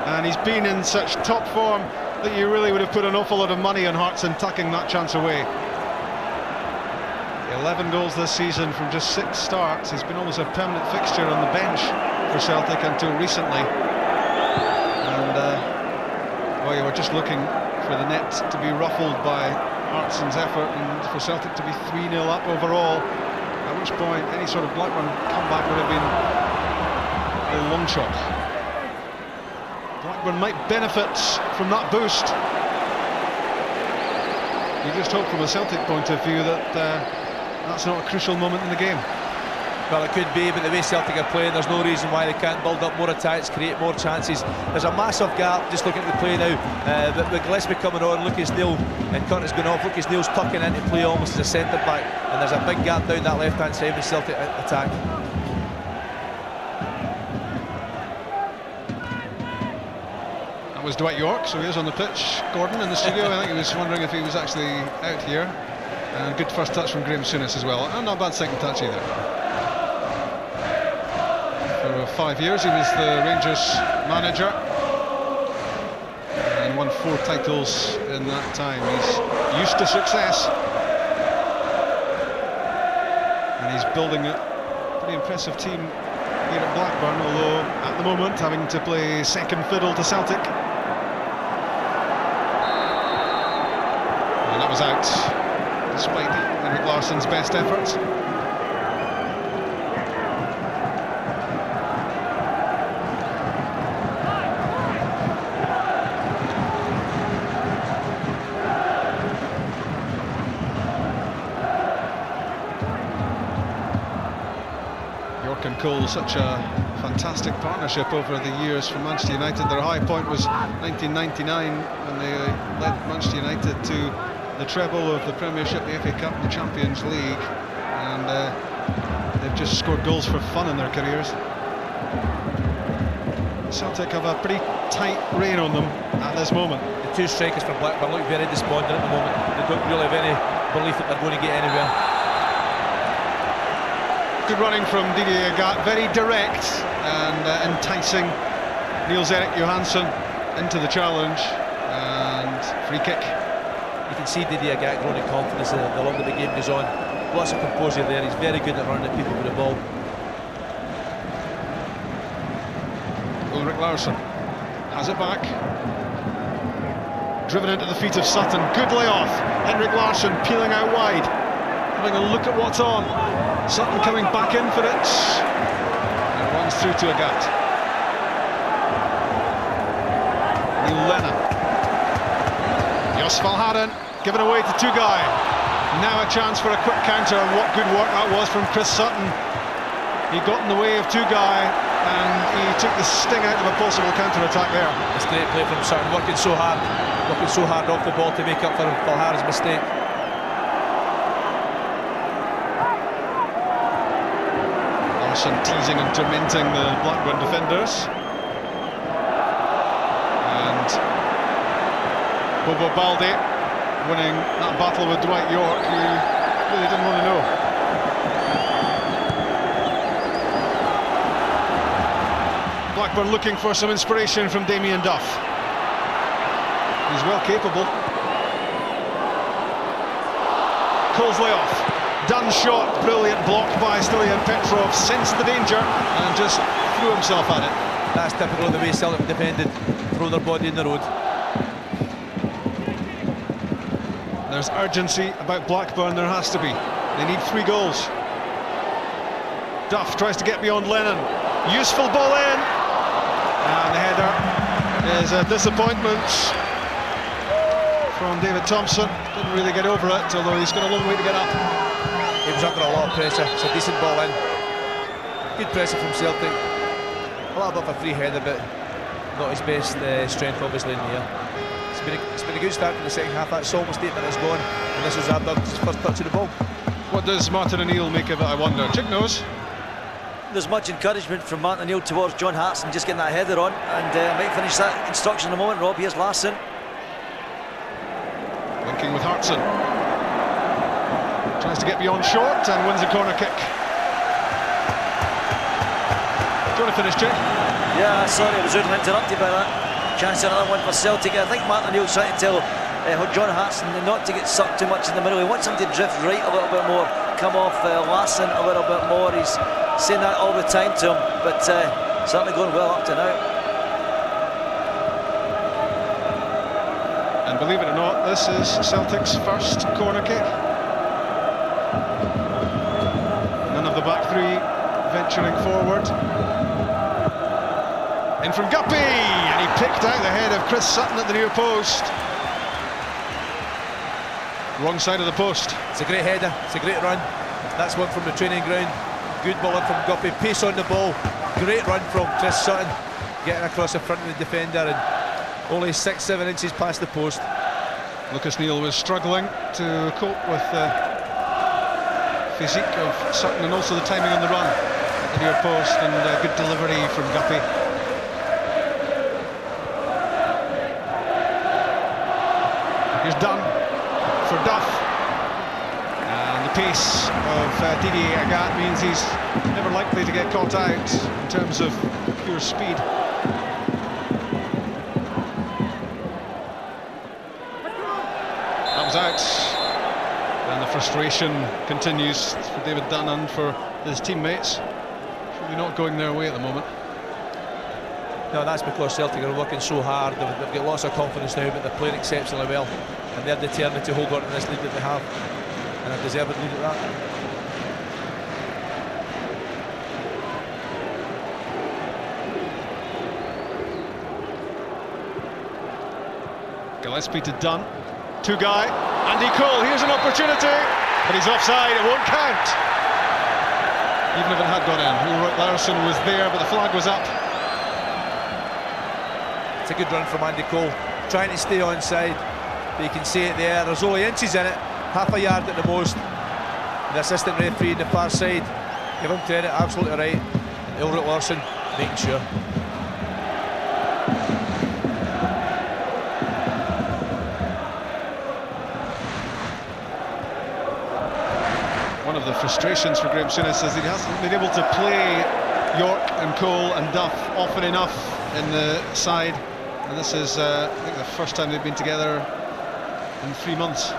And he's been in such top form that you really would have put an awful lot of money on Hartson tucking that chance away. 11 goals this season from just 6 starts. He's been almost a permanent fixture on the bench for Celtic until recently. And well, you were just looking for the net to be ruffled by Hartson's effort and for Celtic to be 3-0 up overall, at which point any sort of Blackburn comeback would have been a long shot. Blackburn might benefit from that boost. You just hope from a Celtic point of view that that's not a crucial moment in the game. Well, it could be, but the way Celtic are playing, there's no reason why they can't build up more attacks, create more chances. There's a massive gap, just looking at the play now, with Gillespie coming on, Lucas Neal and Curtis going off. Lucas Neal's tucking into play almost as a centre-back, and there's a big gap down that left-hand side with Celtic attack. That was Dwight York, so he is on the pitch. Gordon in the studio, I think he was wondering if he was actually out here. And good first touch from Graham Souness as well, and not a bad second touch either. For 5 years he was the Rangers manager and won 4 titles in that time. He's used to success, and he's building a pretty impressive team here at Blackburn, although at the moment having to play second fiddle to Celtic. And that was out, despite Henrik Larsson's best efforts. York and Cole, such a fantastic partnership over the years for Manchester United. Their high point was 1999 when they led Manchester United to the treble of the Premiership, the FA Cup, the Champions League, and they've just scored goals for fun in their careers. Celtic have a pretty tight rein on them at this moment. The 2 strikers from Blackburn look very despondent at the moment. They don't really have any belief that they're going to get anywhere. Good running from Didier Agat, very direct and enticing Niels-Erik Johansson into the challenge, and free kick. You can see Didier Agat growing in confidence the longer the game goes on. Lots of composure there, he's very good at running at people with the ball. Ulrik Larsson has it back. Driven into the feet of Sutton, good layoff. Henrik Larsson peeling out wide, having a look at what's on. Sutton coming back in for it, and it runs through to Agat. Neil Lennon. Jos Valhaden given away to Tugai. Now a chance for a quick counter, and what good work that was from Chris Sutton. He got in the way of Tugai, and he took the sting out of a possible counter-attack there. It's great play from Sutton, working so hard off the ball to make up for Valhaden's mistake. Larsson teasing and tormenting the Blackburn defenders. And Bobo Baldi winning that battle with Dwight York, who really didn't want to know. Blackburn looking for some inspiration from Damien Duff. He's well capable. Cole's layoff. Done shot, brilliant block by Stilian Petrov, sensed the danger and just threw himself at it. That's typical of the way Celtic defended, throw their body in the road. There's urgency about Blackburn, there has to be. They need 3 goals. Duff tries to get beyond Lennon. Useful ball in. And the header is a disappointment from David Thompson. Didn't really get over it, although he's got a long way to get up. He was under a lot of pressure. It's a decent ball in. Good pressure from Celtic. A little bit of a free header, but not his best strength, obviously, in the air. It's been a good start to the second half. That almost 8 minutes gone, and this is Abdul's first touch of the ball. What does Martin O'Neill make of it, I wonder? Chick knows. There's much encouragement from Martin O'Neill towards John Hartson, just getting that header on, and might finish that instruction in a moment. Rob, here's Larsson. Linking with Hartson. Tries to get beyond short and wins a corner kick. Do you want to finish, Chick? Yeah, sorry, I was rudely interrupted by that. Chance another one for Celtic. I think Martin O'Neill's trying to tell John Hartson not to get sucked too much in the middle. He wants him to drift right a little bit more, come off Larsson a little bit more. He's saying that all the time to him, but certainly going well up to now. And believe it or not, this is Celtic's first corner kick. None of the back 3 venturing forward. In from Guppy, and he picked out the head of Chris Sutton at the near post. Wrong side of the post. It's a great header, it's a great run. That's one from the training ground. Good ball in from Guppy, pace on the ball. Great run from Chris Sutton, getting across the front of the defender and only 6-7 inches past the post. Lucas Neal was struggling to cope with the physique of Sutton and also the timing on the run at the near post, and good delivery from Guppy. Here's Dunn for Duff, and the pace of Didier Agat means he's never likely to get caught out in terms of pure speed. That was out, and the frustration continues for David Dunn and for his teammates. Really not going their way at the moment. No, that's because Celtic are working so hard. They've got lots of confidence now, but they're playing exceptionally well, and they're determined to hold on to this lead that they have, and a deserved lead at that. Gillespie to Dunn, to Guy, Andy Cole, here's an opportunity, but he's offside, it won't count. Even if it had gone in, Larsson was there, but the flag was up. It's a good run from Andy Cole, trying to stay onside, but you can see it there. There's only inches in it, half a yard at the most. The assistant referee on the far side, give him credit, absolutely right. And Ulrich Larsson making sure. One of the frustrations for Graham Souness is he hasn't been able to play York and Cole and Duff often enough in the side. And this is, I think, the first time they've been together in 3 months.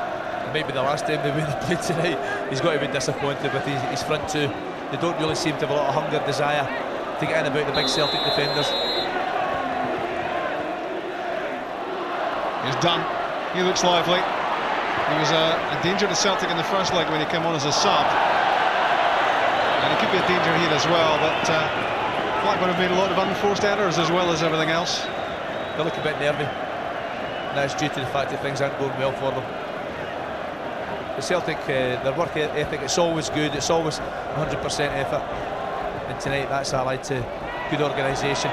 Maybe the last time they played tonight. He's got to be disappointed with his front 2. They don't really seem to have a lot of hunger, desire to get in about the big Celtic defenders. He's done. He looks lively. He was a danger to Celtic in the first leg when he came on as a sub. And he could be a danger here as well, but Blackburn have made a lot of unforced errors as well as everything else. They look a bit nervy. That's due to the fact that things aren't going well for them. The Celtic, their work ethic, it's always good, it's always 100% effort. And tonight that's allied to good organisation.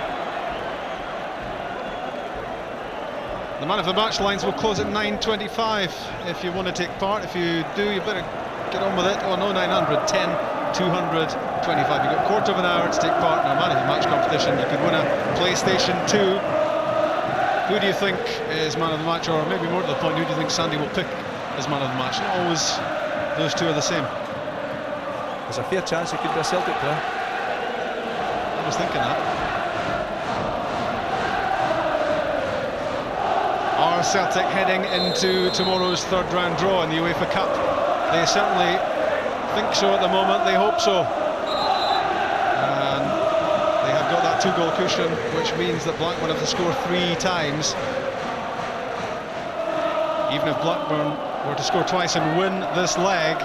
The man of the match lines will close at 9:25 if you want to take part. If you do, you better get on with it. Oh no, 900, 10, 200, 25. You've got a quarter of an hour to take part in a man of the match competition. You could win a PlayStation 2. Who do you think is man of the match, or maybe more to the point, who do you think Sandy will pick as man of the match? Not always those two are the same. There's a fair chance it could be a Celtic player. I was thinking that. Are Celtic heading into tomorrow's third round draw in the UEFA Cup? They certainly think so at the moment, they hope so. And they have got that 2-goal cushion, which means that Blackburn have to score 3 times. Even if Blackburn were to score twice and win this leg,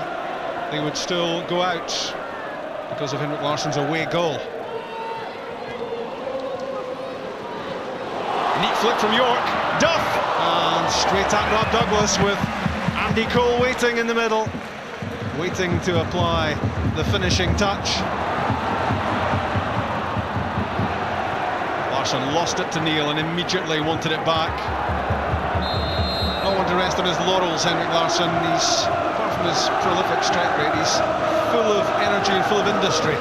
they would still go out because of Henrik Larsson's away goal. Neat flick from York, Duff, and straight at Rob Douglas with Andy Cole waiting in the middle, waiting to apply the finishing touch. Larsson lost it to Neil and immediately wanted it back. Not one to rest on his laurels, Henrik Larsson. He's, apart from his prolific strike rate, he's full of energy and full of industry.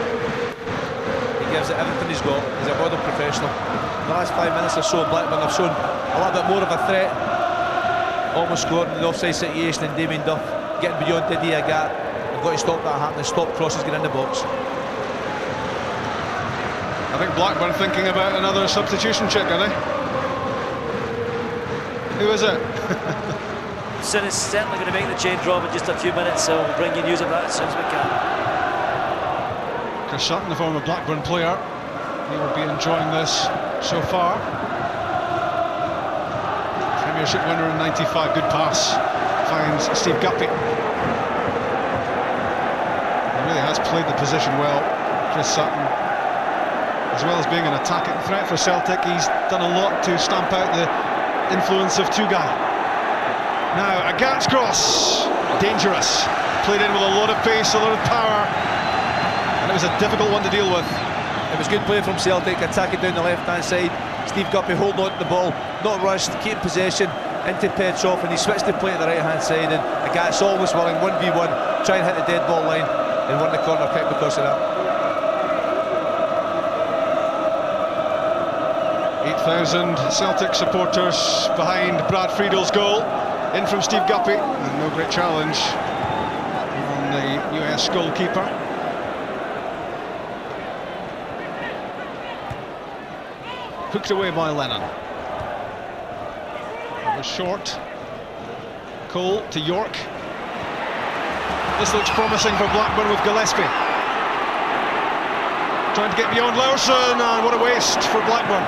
He gives it everything he's got. He's a model professional. The last 5 minutes or so, Blackburn have shown a little bit more of a threat. Almost scored in the offside situation, and Damien Duff getting beyond the idea gap. They've got to stop that happening, stop crosses getting in the box. I think Blackburn thinking about another substitution check, are they? Who is it? Sin is certainly going to make the change, Rob, in just a few minutes, so we'll bring you news of that as soon as we can. Chris Sutton, the former Blackburn player, he will be enjoying this so far. Premiership winner in '95, good pass, finds Steve Guppy. He really has played the position well, Chris Sutton. As well as being an attacking threat for Celtic, he's done a lot to stamp out the influence of Tugai. Now, a Gats cross, dangerous, played in with a lot of pace, a lot of power, and it was a difficult one to deal with. It was good play from Celtic, attacking down the left-hand side. Steve Guppy holding on to the ball, not rushed, keeping possession into Petrov, and he switched the play to the right-hand side, and the Gats always willing, 1v1, try and hit the dead ball line, and won the corner kick because of that. 8,000 Celtic supporters behind Brad Friedel's goal, in from Steve Guppy, and no great challenge on the US goalkeeper. Hooked away by Lennon. It was short. Cole to York. This looks promising for Blackburn with Gillespie. Trying to get beyond Larsson, and what a waste for Blackburn.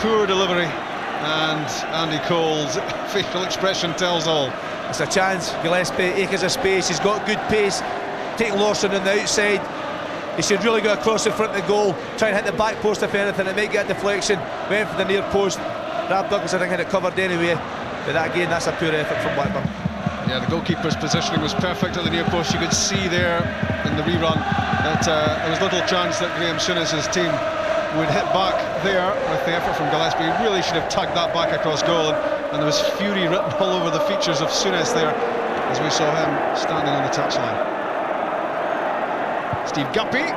Poor delivery, and Andy Cole's facial expression tells all. It's a chance. Gillespie, acres of space, he's got good pace. Take Larsson on the outside. He should really go across in front of the goal, try and hit the back post if anything. It might get a deflection. Went for the near post. Rob Douglas, I think, had it covered anyway. But that, again, that's a poor effort from Blackburn. Yeah, the goalkeeper's positioning was perfect at the near post. You could see there in the rerun that there was little chance that Graham Souness's team would hit back there with the effort from Gillespie. He really should have tugged that back across goal, and there was fury written all over the features of Souness there as we saw him standing on the touchline. Steve Guppy,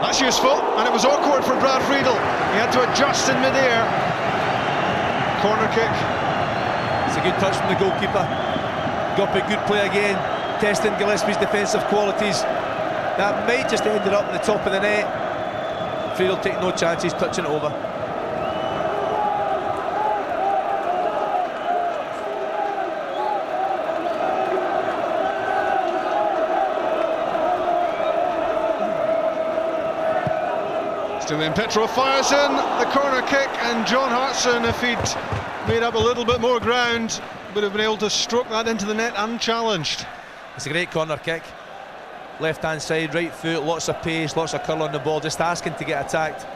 that's useful, and it was awkward for Brad Friedel. He had to adjust in mid-air. Corner kick. It's a good touch from the goalkeeper. Guppy, good play again, testing Gillespie's defensive qualities. That might just ended up at the top of the net. Friedel take no chances, touching it over. Still in, Petrov fires in the corner kick, and John Hartson, if he'd made up a little bit more ground, would have been able to stroke that into the net unchallenged. It's a great corner kick. Left-hand side, right foot, lots of pace, lots of curl on the ball, just asking to get attacked.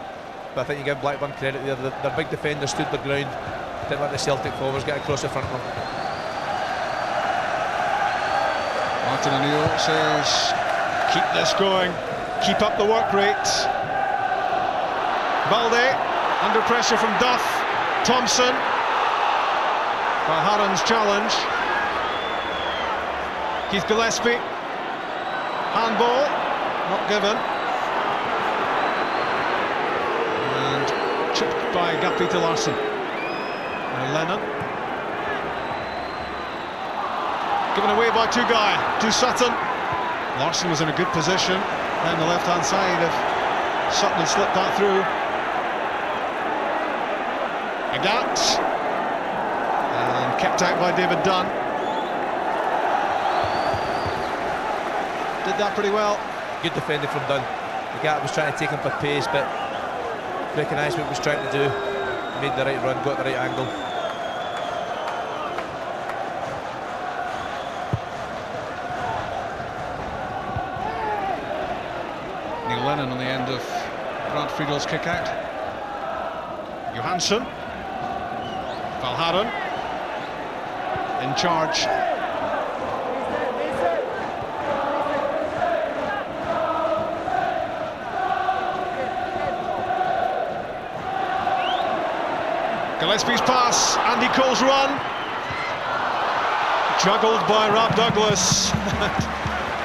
But I think you give Blackburn credit there. Their big defender stood their ground, didn't let the Celtic forwards get across the front of them. Martin O'Neill says, keep this going, keep up the work rate. Balde, under pressure from Duff. Thompson, by Harron's challenge. Keith Gillespie, handball, not given. And chipped by Guppy to Larsson. Now Lennon. Given away by Tugai to Sutton. Larsson was in a good position. Then the left-hand side of Sutton had slipped that through. Agat. And kept out by David Dunn. did that pretty well. Good defending from Dunn. The gap was trying to take him for pace, but recognised what he was trying to do. Made the right run, got the right angle. Neil Lennon on the end of Grant Friedel's kick out. Johansson. Valhaeren in charge. Gillespie's pass, Andy Cole's run. Juggled by Rob Douglas.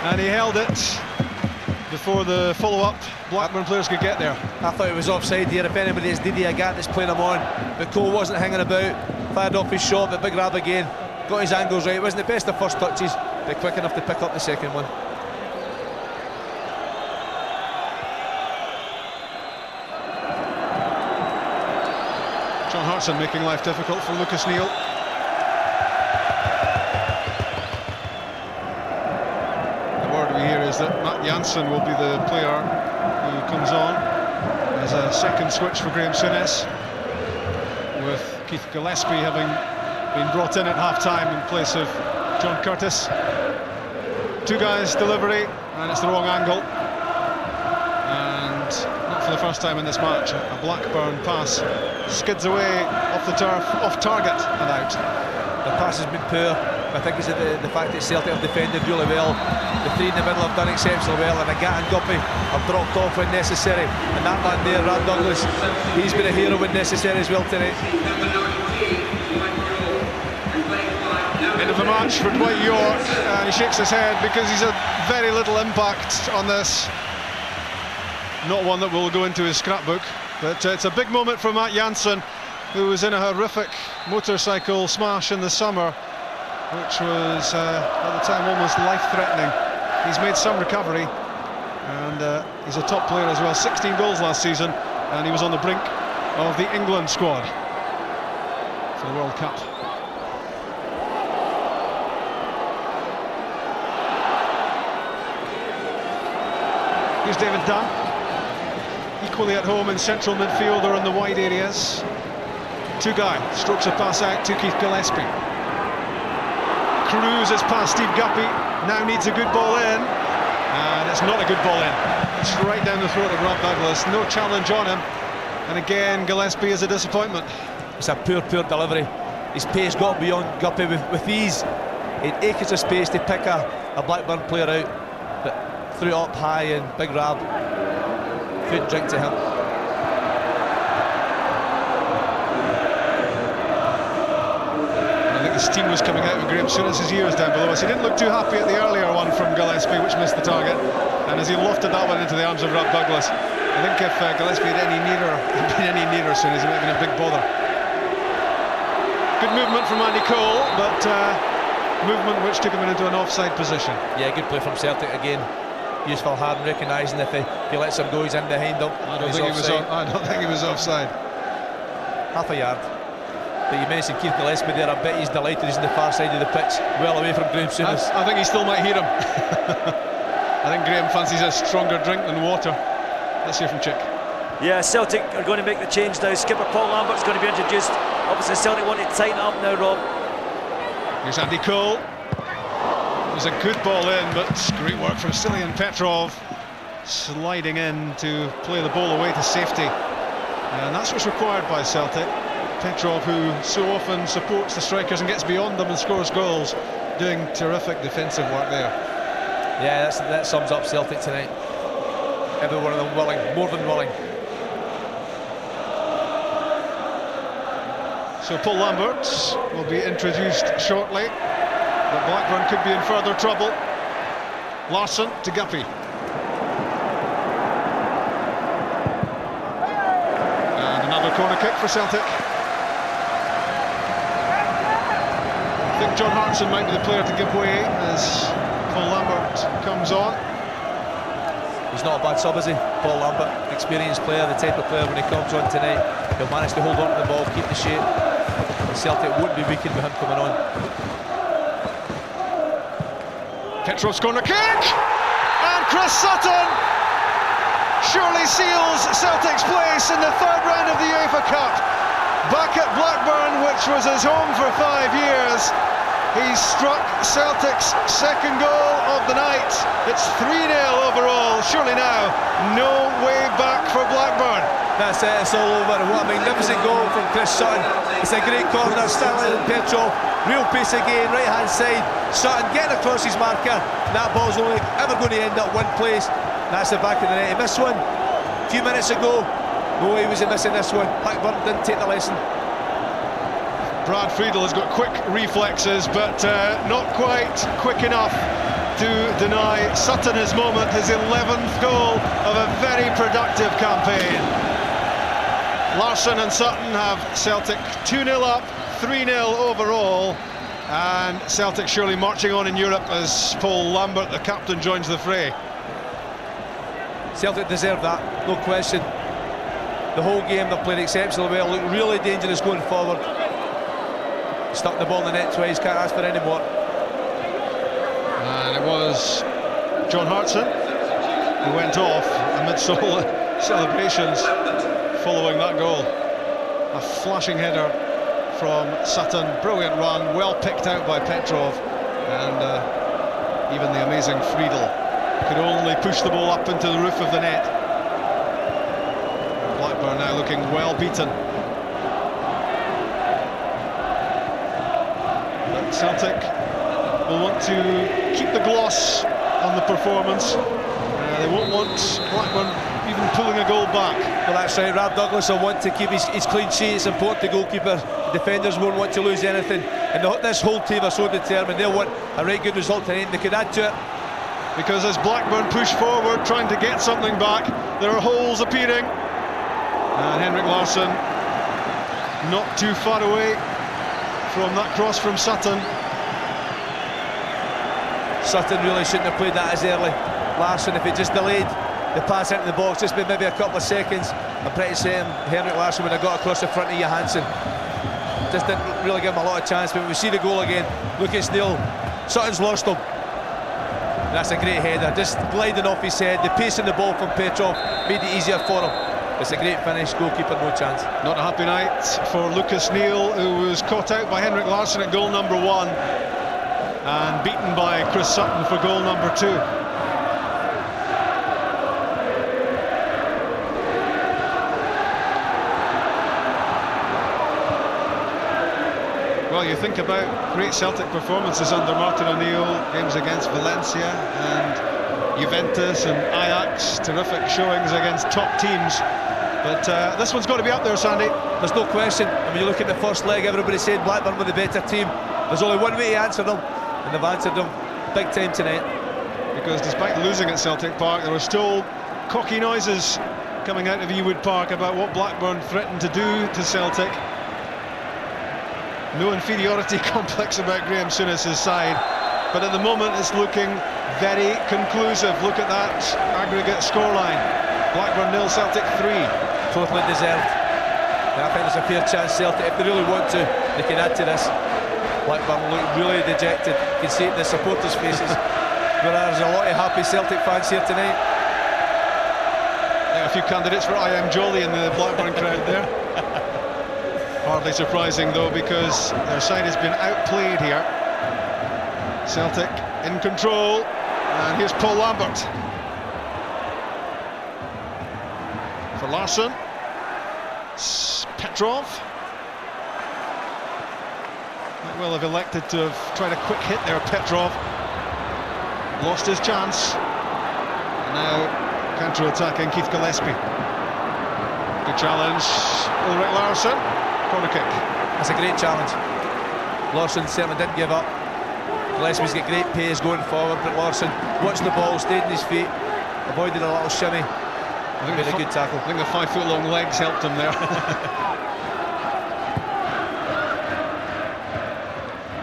And he held it before the follow-up Blackburn players could get there. I thought it was offside here. If anybody is Didier Gattis playing him on, but Cole wasn't hanging about. Fired off his shot, but big grab again. Got his angles right. It wasn't the best of first touches, but quick enough to pick up the second one. John Hartson making life difficult for Lucas Neal. The word we hear is that Matt Janssen will be the player who comes on as a second switch for Graham Souness, with Keith Gillespie having been brought in at half-time in place of John Curtis. Two guys delivery, and it's the wrong angle. And not for the first time in this match, a Blackburn pass skids away off the turf, off target and out. The pass has been poor. I think it's the fact that Celtic have defended really well. The three in the middle have done exceptionally well, and Agat and Guppy have dropped off when necessary. And that man there, Rob Douglas, he's been a hero when necessary as well tonight. End of the match for Dwight York, and he shakes his head because he's had very little impact on this. Not one that will go into his scrapbook, but it's a big moment for Matt Janssen, who was in a horrific motorcycle smash in the summer, which was at the time almost life-threatening. He's made some recovery, and he's a top player as well. 16 goals last season, and he was on the brink of the England squad for the World Cup. Here's David Dunn, equally at home in central midfield or in the wide areas. Two-guy strokes a pass out to Keith Gillespie. Cruz is past Steve Guppy, now needs a good ball in, and it's not a good ball in. It's right down the throat of Rob Douglas, no challenge on him, and again Gillespie is a disappointment. It's a poor delivery. His pace got beyond Guppy with ease. It acres of space to pick a Blackburn player out, but threw it up high and big grab. Food and drink to him. His team was coming out with Graham Souness' ears down below us. He didn't look too happy at the earlier one from Gillespie, which missed the target, and as he lofted that one into the arms of Rob Douglas, I think if Gillespie had been any nearer Souness, it might have been a big bother. Good movement from Andy Cole, but movement which took him into an offside position. Yeah, good play from Celtic again. Useful hard, recognising if he lets him go, he's in behind him. I don't think he was offside. Half a yard. But you mentioned Keith Gillespie there. I bet he's delighted he's on the far side of the pitch, well away from Graham Souness. I think he still might hear him. I think Graham fancies a stronger drink than water. Let's hear from Chick. Yeah, Celtic are going to make the change now. Skipper Paul Lambert's going to be introduced. Obviously Celtic want to tighten up now, Rob. Here's Andy Cole. It was a good ball in, but great work from Stilian Petrov, sliding in to play the ball away to safety. And that's what's required by Celtic. Petrov, who so often supports the strikers and gets beyond them and scores goals, doing terrific defensive work there. Yeah, that sums up Celtic tonight. Every one of them willing, more than willing. So Paul Lambert will be introduced shortly, but Blackburn could be in further trouble. Larsson to Guppy. And another corner kick for Celtic. I think John Hartson might be the player to give way as Paul Lambert comes on. He's not a bad sub, is he? Paul Lambert, experienced player, the type of player when he comes on tonight, he'll manage to hold on to the ball, keep the shape. And Celtic won't be weakened with him coming on. Petrov's corner kick! Chris Sutton surely seals Celtic's place in the third round of the UEFA Cup. Back at Blackburn, which was his home for 5 years, he's struck Celtic's second goal of the night. It's 3-0 overall. Surely now, no way back for Blackburn. That's it, it's all over. What a magnificent goal from Chris Sutton. It's a great corner, still in Petrov. Real pace again, right hand side. Sutton getting across his marker. That ball's only ever going to end up one place. That's the back of the net. He missed one a few minutes ago. No way was he missing this one. Blackburn didn't take the lesson. Brad Friedel has got quick reflexes, but not quite quick enough to deny Sutton his moment, his 11th goal of a very productive campaign. Larsson and Sutton have Celtic 2-0 up, 3-0 overall, and Celtic surely marching on in Europe as Paul Lambert, the captain, joins the fray. Celtic deserve that, no question. The whole game they played exceptionally well, looked really dangerous going forward. Stuck the ball in the net twice, can't ask for any more. And it was John Hartson who went off amidst all the celebrations following that goal. A flashing header from Sutton, brilliant run, well picked out by Petrov, and even the amazing Friedel could only push the ball up into the roof of the net. Blackburn now looking well beaten. But Celtic will want to keep the gloss on the performance. They won't want Blackburn even pulling a goal back. Well, that's right, Rob Douglas will want to keep his clean sheet. It's important to goalkeeper. The defenders won't want to lose anything, and this whole team are so determined. They'll want a right good result tonight. They could add to it, because as Blackburn push forward trying to get something back, there are holes appearing, and Henrik Larsson not too far away from that cross from Sutton. Sutton really shouldn't have played that as early. Larsson, if he just delayed the pass into the box, just maybe a couple of seconds, I'm pretty certain Henrik Larsson would have got across the front of Johansson. Just didn't really give him a lot of chance. But we see the goal again. Lucas Neal, Sutton's lost him. That's a great header, just gliding off his head. The pace in the ball from Petrov made it easier for him. It's a great finish, goalkeeper no chance. Not a happy night for Lucas Neal, who was caught out by Henrik Larsson at goal number 1 and beaten by Chris Sutton for goal number 2. Well, you think about great Celtic performances under Martin O'Neill, games against Valencia and Juventus and Ajax, terrific showings against top teams. But this one's got to be up there, Sandy. There's no question. And when you look at the first leg, everybody said Blackburn were the better team. There's only one way to answer them, and they've answered them big time tonight. Because despite losing at Celtic Park, there were still cocky noises coming out of Ewood Park about what Blackburn threatened to do to Celtic. No inferiority complex about Graham Souness's side, but at the moment it's looking very conclusive. Look at that aggregate scoreline. Blackburn 0, Celtic 3. Totally deserved. And I think there's a fair chance Celtic, if they really want to, they can add to this. Blackburn look really dejected. You can see it in the supporters' faces. Whereas a lot of happy Celtic fans here tonight. A few candidates for I Am Jolly in the Blackburn crowd there. Hardly surprising though, because their side has been outplayed here. Celtic in control, and here's Paul Lambert. For Larsson, Petrov. Might well have elected to have tried a quick hit there, Petrov. Lost his chance. And now counter-attacking Keith Gillespie. Good challenge, Ulrich Larsson. Corner kick. That's a great challenge. Larsson certainly didn't give up. Gillespie's got great pace going forward, but Larsson watched the ball, stayed on his feet, avoided a little shimmy. I think made a good tackle. I think the 5-foot-long legs helped him there.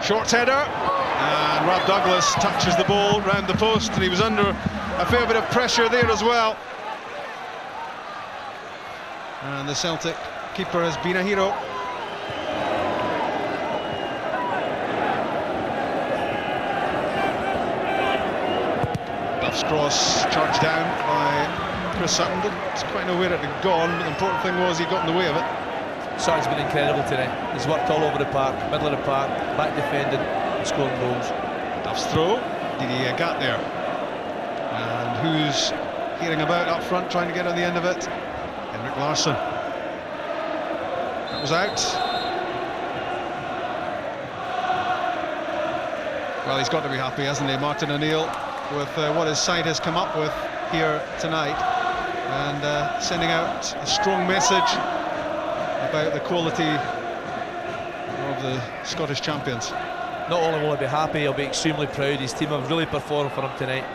Short header, and Rob Douglas touches the ball round the post, and he was under a fair bit of pressure there as well. And the Celtic keeper has been a hero. Petrov's cross charged down by Chris Sutton. Didn't quite know where it had gone, but the important thing was he got in the way of it. Sutton's been incredible today. He's worked all over the park, middle of the park, back defending, and scoring goals. Duff's throw. Did he get there? And who's hearing about up front, trying to get on the end of it? Henrik Larsson. That was out. Well, he's got to be happy, hasn't he, Martin O'Neill, with what his side has come up with here tonight, and sending out a strong message about the quality of the Scottish champions. Not only will he be happy, he'll be extremely proud. His team have really performed for him tonight.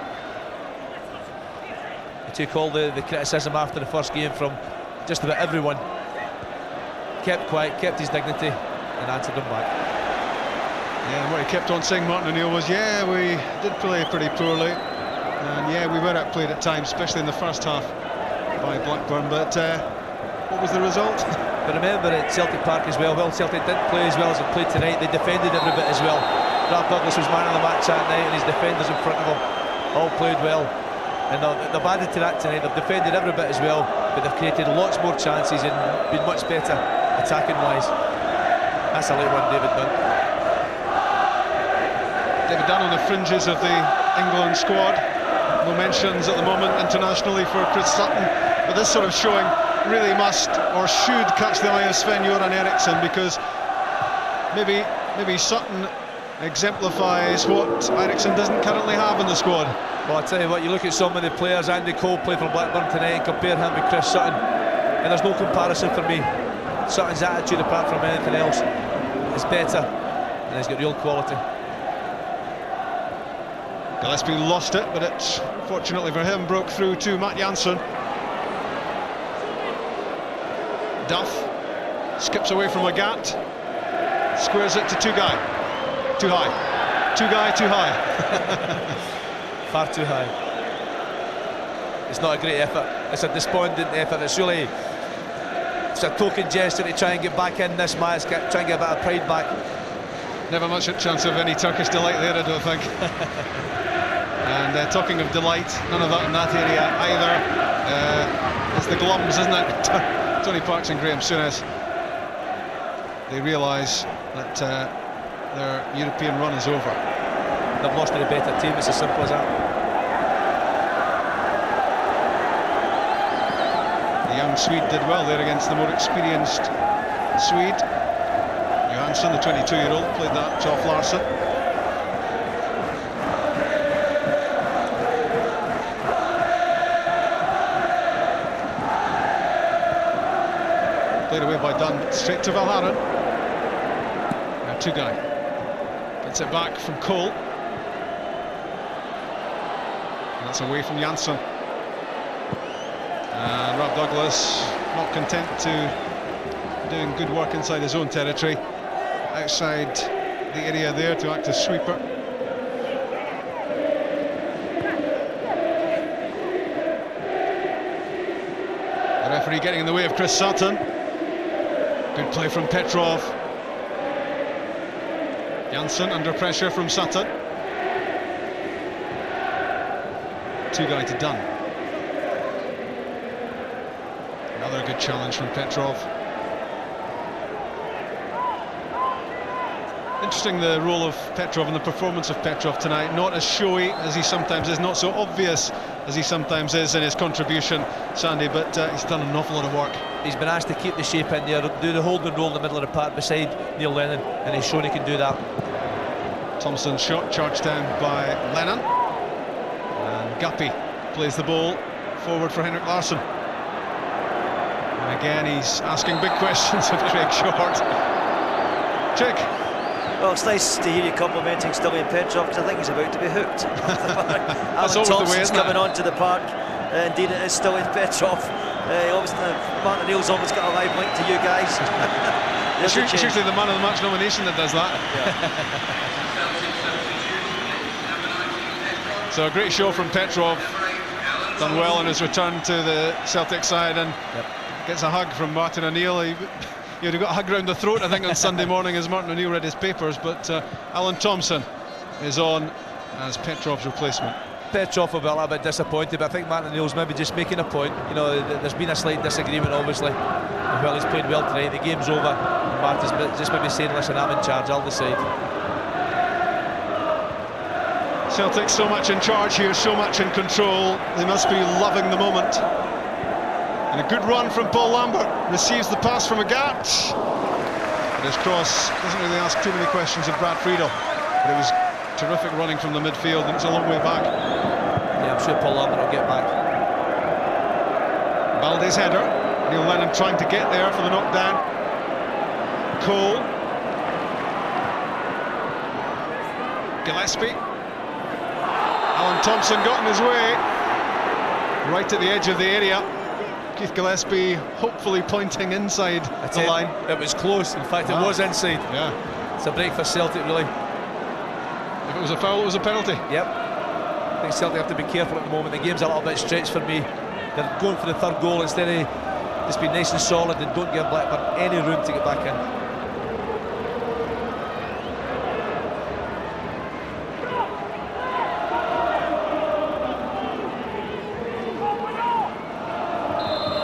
He took all the criticism after the first game from just about everyone. Kept quiet, kept his dignity, and answered them back. Yeah, and what he kept on saying, Martin O'Neill, was, yeah, we did play pretty poorly, and yeah, we were outplayed at times, especially in the first half by Blackburn, but what was the result? But remember, at Celtic Park as well, Celtic didn't play as well as they played tonight. They defended every bit as well. Ralph Douglas was man of the match that night, and his defenders in front of him all played well. And they've added to that tonight. They've defended every bit as well, but they've created lots more chances and been much better attacking-wise. That's a late one, David Dunn. David Dunn on the fringes of the England squad. No mentions at the moment internationally for Chris Sutton, but this sort of showing really must or should catch the eye of Sven-Göran Eriksson, because maybe Sutton exemplifies what Eriksson doesn't currently have in the squad. Well, I tell you what, you look at some of the players. Andy Cole played for Blackburn tonight, and compare him with Chris Sutton, and there's no comparison for me. Sutton's attitude, apart from anything else, is better, and he's got real quality. Gillespie lost it, but it, fortunately for him, broke through to Matt Janssen. Duff skips away from Lagat, squares it to Tugay. Too high. Tugay too high. Far too high. It's not a great effort. It's a despondent effort. It's a token gesture to try and get back in this match, try and get a bit of pride back. Never much a chance of any Turkish delight there, I don't think. And talking of delight, none of that in that area either. It's the glums, isn't it? Tony Parks and Graham Souness. They realise that their European run is over. They've lost to the better team, it's as simple as that. The young Swede did well there against the more experienced Swede. Johansson, the 22-year-old, played that off Larsson. Played away by Dunn, straight to Valharan. Now Tugay gets it back from Cole. And that's away from Janssen. And Rob Douglas, not content to doing good work inside his own territory, outside the area there to act as sweeper. The referee getting in the way of Chris Sutton. Good play from Petrov. Janssen under pressure from Sutton. Tugay to Dunn. Another good challenge from Petrov. Interesting, the role of Petrov and the performance of Petrov tonight. Not as showy as he sometimes is, not so obvious as he sometimes is in his contribution, Sandy, but he's done an awful lot of work. He's been asked to keep the shape in there, do the holding role in the middle of the park beside Neil Lennon, and he's shown he can do that. Thompson's shot charged down by Lennon, and Guppy plays the ball forward for Henrik Larsson. And again he's asking big questions of Craig Short. Chick. Well, it's nice to hear you complimenting Stilian Petrov, because I think he's about to be hooked. That's Alan Thompson's the way, coming onto the park. Indeed, it is Stilian Petrov. Obviously, Martin O'Neill's almost got a live link to you guys. It's usually the man of the match nomination that does that. Yeah. So a great show from Petrov. Done well on his return to the Celtic side, and gets a hug from Martin O'Neill. You'd have got a hug round the throat, I think, on Sunday morning as Martin O'Neill read his papers, but Alan Thompson is on as Petrov's replacement. Petrov will be a little bit disappointed, but I think Martin O'Neill's maybe just making a point. You know, there's been a slight disagreement, obviously. Well, he's played well tonight. The game's over. And Martin's just maybe saying, listen, I'm in charge, I'll decide. Celtic so much in charge here, so much in control. They must be loving the moment. And a good run from Paul Lambert. Receives the pass from Agat. But his cross doesn't really ask too many questions of Brad Friedel. But it was terrific running from the midfield, and it's a long way back. Yeah, I'm sure Paul Lambert will get back. Balde's header. Neil Lennon trying to get there for the knockdown. Cole. Gillespie. Alan Thompson got in his way. Right at the edge of the area. Keith Gillespie hopefully pointing inside the line. It was close, in fact it was inside. Yeah. It's a break for Celtic, really. If it was a foul, it was a penalty. Yep. I think Celtic have to be careful at the moment. The game's a little bit stretched for me. They're going for the third goal instead of just being nice and solid and don't give Blackburn any room to get back in.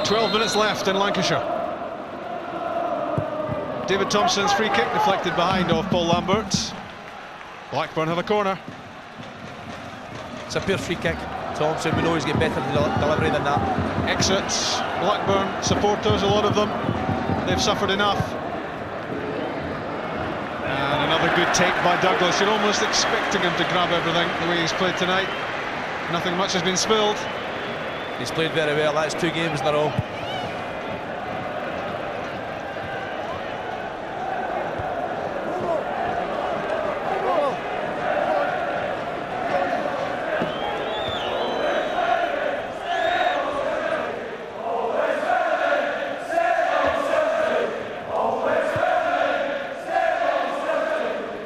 "12 minutes left in Lancashire." David Thompson's free kick deflected behind off Paul Lambert. Blackburn have a corner. It's a pure free kick. Thompson, we know he's getting better delivery than that. Exits. Blackburn supporters, a lot of them. They've suffered enough. And another good take by Douglas. You're almost expecting him to grab everything the way he's played tonight. Nothing much has been spilled. He's played very well. That's 2 games in a row.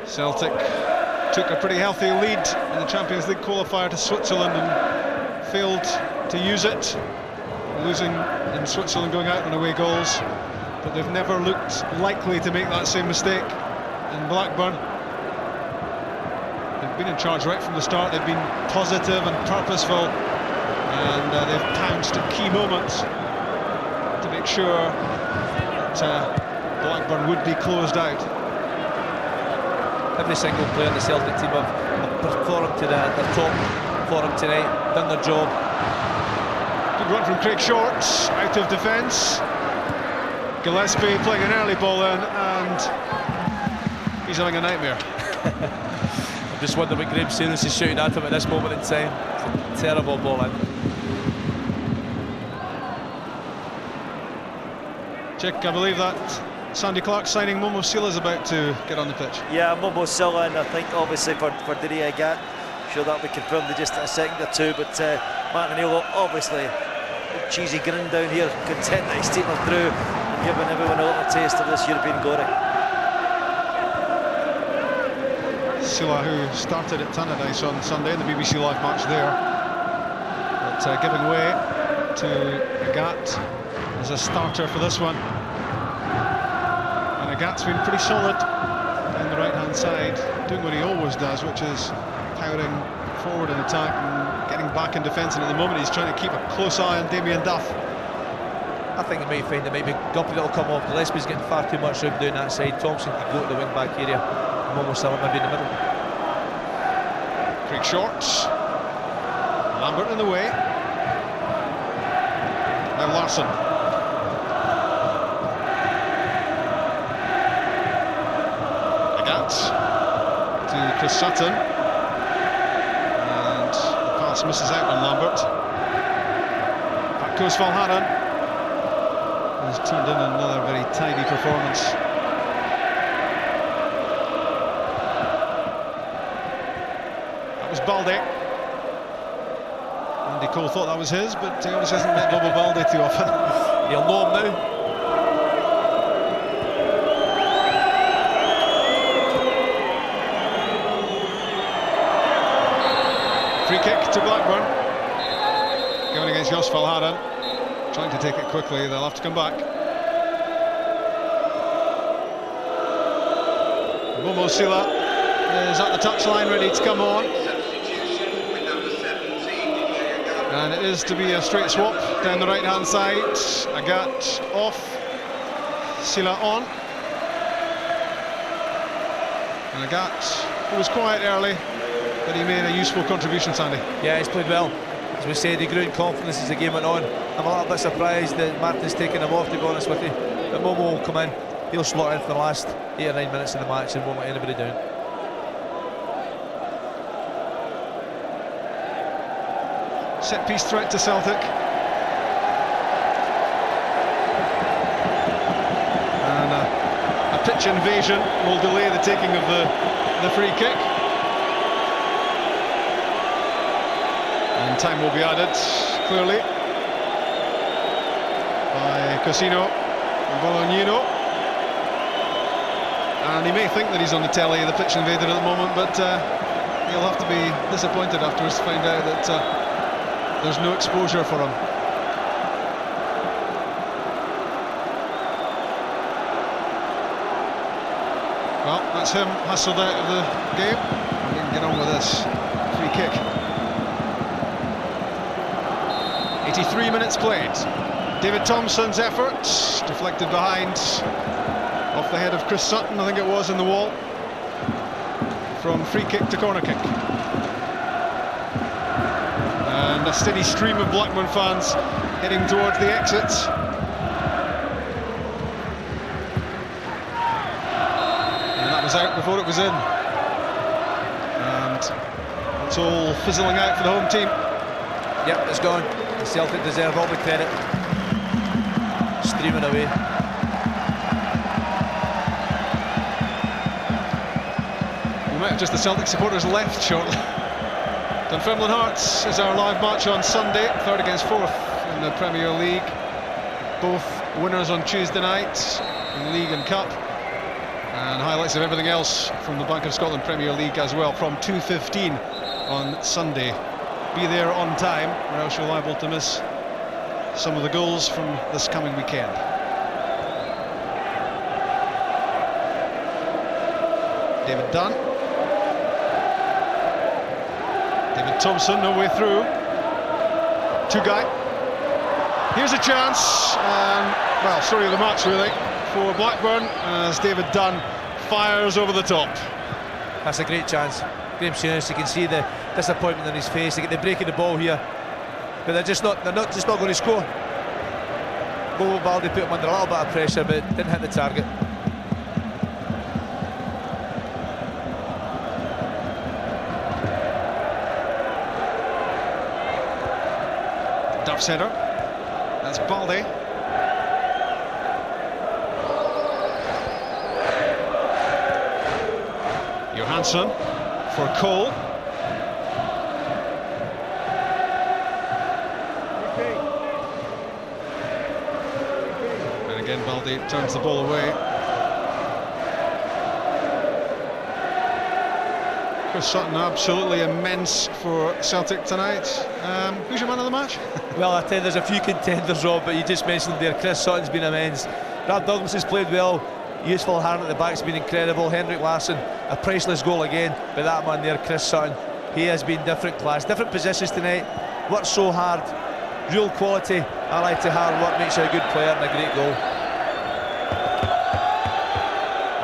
Celtic took a pretty healthy lead in the Champions League qualifier to Switzerland and failed to use it, losing in Switzerland, going out on away goals. But they've never looked likely to make that same mistake in Blackburn. They've been in charge right from the start. They've been positive and purposeful, and they've pounced at key moments to make sure that Blackburn would be closed out. Every single player in the Celtic team have performed to their top form tonight, done their job. Good run from Craig Shorts, out of defence. Gillespie playing an early ball in, and he's having a nightmare. I'm just wondering what Graham Souness is shooting at him at this moment in time. It's a terrible ball in. Chick, I believe that Sandy Clark signing Momo Sila is about to get on the pitch. Yeah, Momo Sila, and I think obviously for Diri Agat, sure that we confirmed in just a second or two, but Martin O'Neill obviously a cheesy grin down here, content that he's taken them through and giving everyone a little taste of this European glory. Sila, who started at Tannadice on Sunday in the BBC Live match there, but giving way to Agat as a starter for this one. Agat's been pretty solid on the right-hand side, doing what he always does, which is powering forward in attack and getting back in defence, and at the moment he's trying to keep a close eye on Damien Duff. I think they might find there might be Guppy that'll come off. Gillespie's getting far too much room down that side. Thompson can go to the wing-back area. Momo Sila maybe in the middle. Craig Shorts. Lambert in the way. Now Larsson. To Chris Sutton, and the pass misses out on Lambert. Back goes Valharan, who's turned in another very tidy performance. That was Balde. Andy Cole thought that was his, but he obviously hasn't met Bobo Balde too often. He'll know him now. Free kick to Blackburn, going against Jos Valharan, trying to take it quickly. They'll have to come back. Momo Sila is at the touchline, ready to come on. Substitution with number 7, And it is to be a straight swap down the right-hand side. Agat off, Sila on. And Agat, who was quiet early, but he made a useful contribution, Sandy. Yeah, he's played well. As we said, he grew in confidence as the game went on. I'm a little bit surprised that Martin's taken him off, to be honest with you. But Momo will come in. He'll slot in for the last 8 or 9 minutes of the match and won't let anybody down. Set piece threat to Celtic. And a pitch invasion will delay the taking of the free kick. And time will be added, clearly, by Cosino and Bolognino. And he may think that he's on the telly, the pitch invader at the moment, but he'll have to be disappointed afterwards to find out that there's no exposure for him. Well, that's him hustled out of the game. We can get on with this free kick. 83 minutes played. David Thompson's effort, deflected behind, off the head of Chris Sutton, I think it was, in the wall. From free kick to corner kick. And a steady stream of Blackburn fans heading towards the exits. And that was out before it was in. And it's all fizzling out for the home team. Yep, it's gone. The Celtic deserve all the credit. Streaming away. We might have just the Celtic supporters left shortly. Dunfermline Hearts is our live match on Sunday, third against fourth in the Premier League. Both winners on Tuesday night in League and Cup. And highlights of everything else from the Bank of Scotland Premier League as well from 2:15 on Sunday. Be there on time, or else you're liable to miss some of the goals from this coming weekend. David Dunn. David Thompson, no way through. Two-guy. Here's a chance, and, well, story of the match, really, for Blackburn, as David Dunn fires over the top. That's a great chance. Graham Souness, you can see the disappointment in his face. They get the break of the ball here, but they're just not going to score. Bobo Baldi put him under a little bit of pressure, but didn't hit the target. Duff's header. That's Baldi. Johansson for Cole. And again Baldi turns the ball away. Chris Sutton absolutely immense for Celtic tonight. Who's your man of the match? Well, I tell you, there's a few contenders, Rob, but you just mentioned there, Chris Sutton's been immense. Brad Douglas has played well. Useful hand at the back's been incredible. Henrik Larsson, a priceless goal again, but that man there, Chris Sutton, he has been different class, different positions tonight. Worked so hard, real quality. I like to hard work, makes you a good player and a great goal.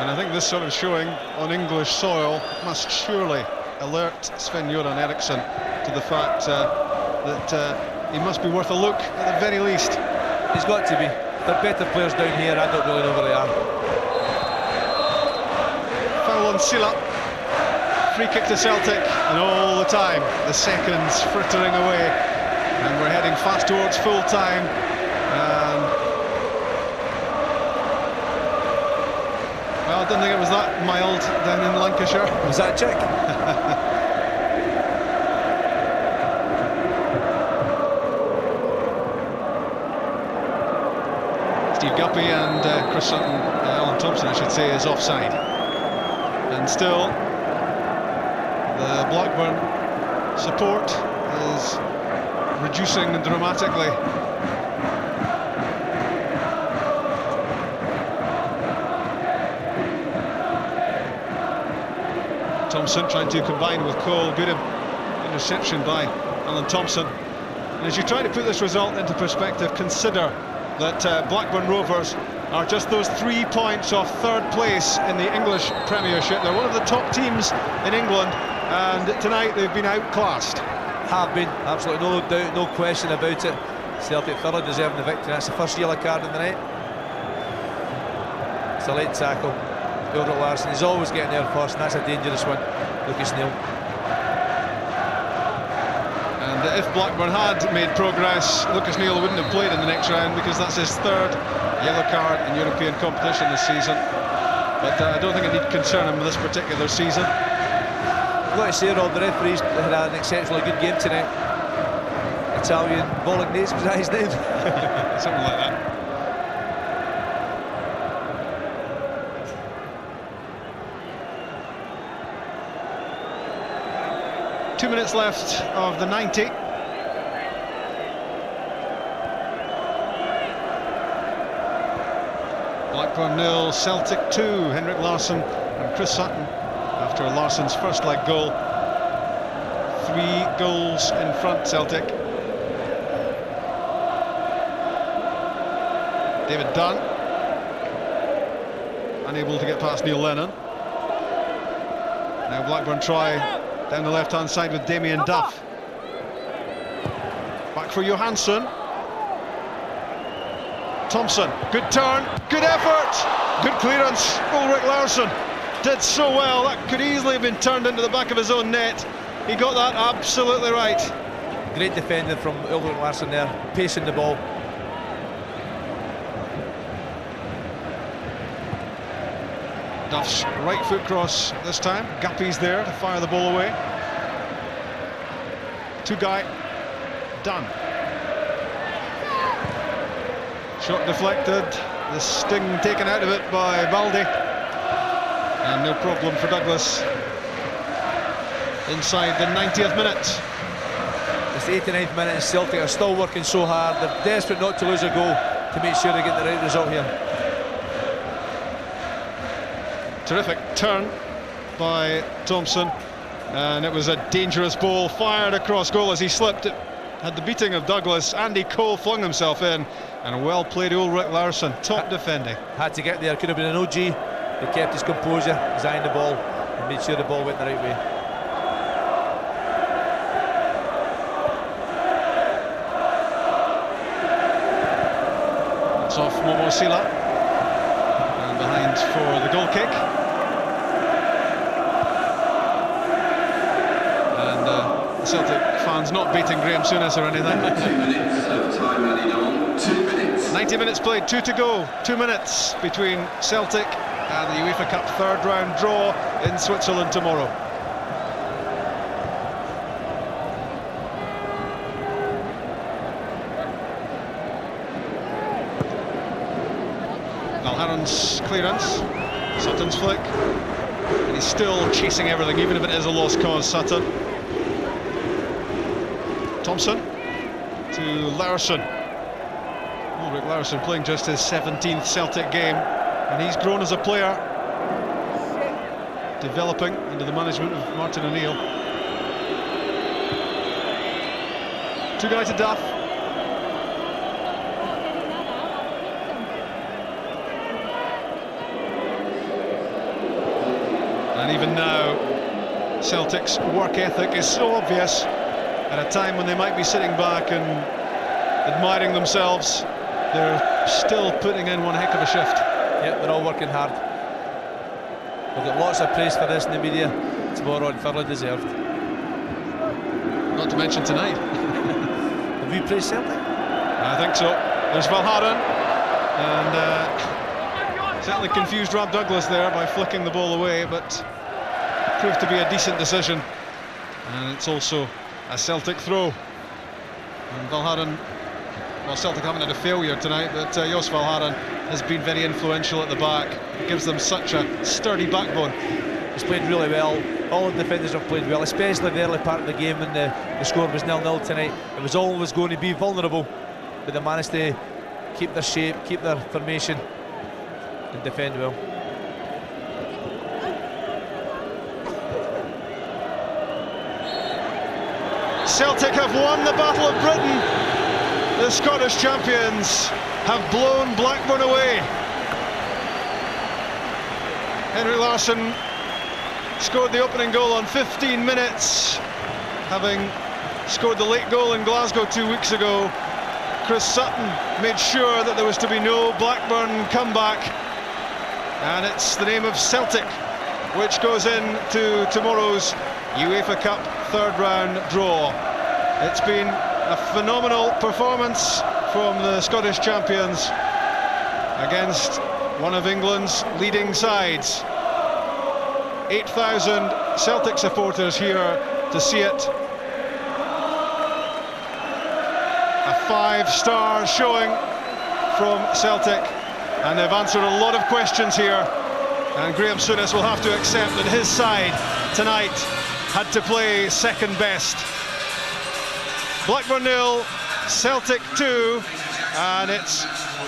And I think this sort of showing on English soil must surely alert Sven-Göran Eriksson to the fact that he must be worth a look at the very least. He's got to be. They're better players down here. I don't really know where they are. Foul on Silla. Free kick to Celtic, and all the time the seconds frittering away, and we're heading fast towards full time. Well, I didn't think it was that mild down in Lancashire. Was that a check? Steve Guppy and Chris Sutton, Alan Thompson I should say, is offside. And still the Blackburn support is reducing dramatically. Thompson trying to combine with Cole. Good interception by Alan Thompson. And as you try to put this result into perspective, consider that Blackburn Rovers are just those 3 points off third place in the English Premiership. They're one of the top teams in England, and tonight they've been outclassed. Have been, absolutely no doubt, no question about it. Celtic thoroughly deserving the victory. That's the first yellow card in the night. It's a late tackle. Larsson, he's always getting there first, and that's a dangerous one. Lucas Neal. And if Blackburn had made progress, Lucas Neal wouldn't have played in the next round, because that's his third yellow card in European competition this season. But I don't think it need concern him this particular season. I've got to say, Rob, the referee's had an exceptionally good game tonight. Italian Bolognese was that his name? Something like that. Two minutes left of the 90. Blackburn 0, Celtic 2. Henrik Larsson and Chris Sutton after Larsson's first leg goal. 3 goals in front, Celtic. David Dunn, unable to get past Neil Lennon. Now Blackburn try down the left-hand side with Damien Duff. Back for Johansson. Thompson, good turn, good effort, good clearance. Ulrich Larsson did so well. That could easily have been turned into the back of his own net. He got that absolutely right. Great defending from Ulrich Larsson there, pacing the ball. Duff's right foot cross this time. Guppy's there to fire the ball away. Two-guy, done. Shot deflected, the sting taken out of it by Baldi. And no problem for Douglas inside the 90th minute. It's the 89th minute and Celtic are still working so hard. They're desperate not to lose a goal to make sure they get the right result here. Terrific turn by Thompson, and it was a dangerous ball fired across goal as he slipped. It had the beating of Douglas. Andy Cole flung himself in, and a well-played Ulrich Larsson, top defending. Had to get there, could have been an OG. He kept his composure, he's eyeing the ball and made sure the ball went the right way. It's off Momo Sila, and behind for the goal kick. Celtic fans not beating Graham Souness or anything. 2 minutes of time added on. 2 minutes. 90 minutes played, 2 to go. 2 minutes between Celtic and the UEFA Cup third round draw in Switzerland tomorrow. Valharen's clearance, Sutton's flick, and he's still chasing everything, even if it is a lost cause, Sutton. Thompson to Larsson. Ulrich Larsson playing just his 17th Celtic game, and he's grown as a player, developing under the management of Martin O'Neill. Two-guy to Duff. And even now, Celtic's work ethic is so obvious. At a time when they might be sitting back and admiring themselves, they're still putting in one heck of a shift. Yep, they're all working hard. We'll get lots of praise for this in the media tomorrow, and thoroughly deserved. Not to mention tonight. Have you praised Celtic? I think so. There's Valharen, and certainly confused Rob Douglas there by flicking the ball away, but proved to be a decent decision. And it's also a Celtic throw. And Valharen, well, Celtic haven't had a failure tonight, but Jos Valharen has been very influential at the back. It gives them such a sturdy backbone. He's played really well. All the defenders have played well, especially the early part of the game when the score was 0-0 tonight. It was always going to be vulnerable, but they managed to keep their shape, keep their formation, and defend well. Celtic have won the Battle of Britain. The Scottish champions have blown Blackburn away. Henrik Larsson scored the opening goal on 15 minutes, having scored the late goal in Glasgow 2 weeks ago. Chris Sutton made sure that there was to be no Blackburn comeback, and it's the name of Celtic which goes into tomorrow's UEFA Cup third round draw. It's been a phenomenal performance from the Scottish champions against one of England's leading sides. 8,000 Celtic supporters here to see it. A 5-star showing from Celtic, and they've answered a lot of questions here, and Graham Souness will have to accept that his side tonight had to play second best. Blackburn 0, Celtic 2, and it's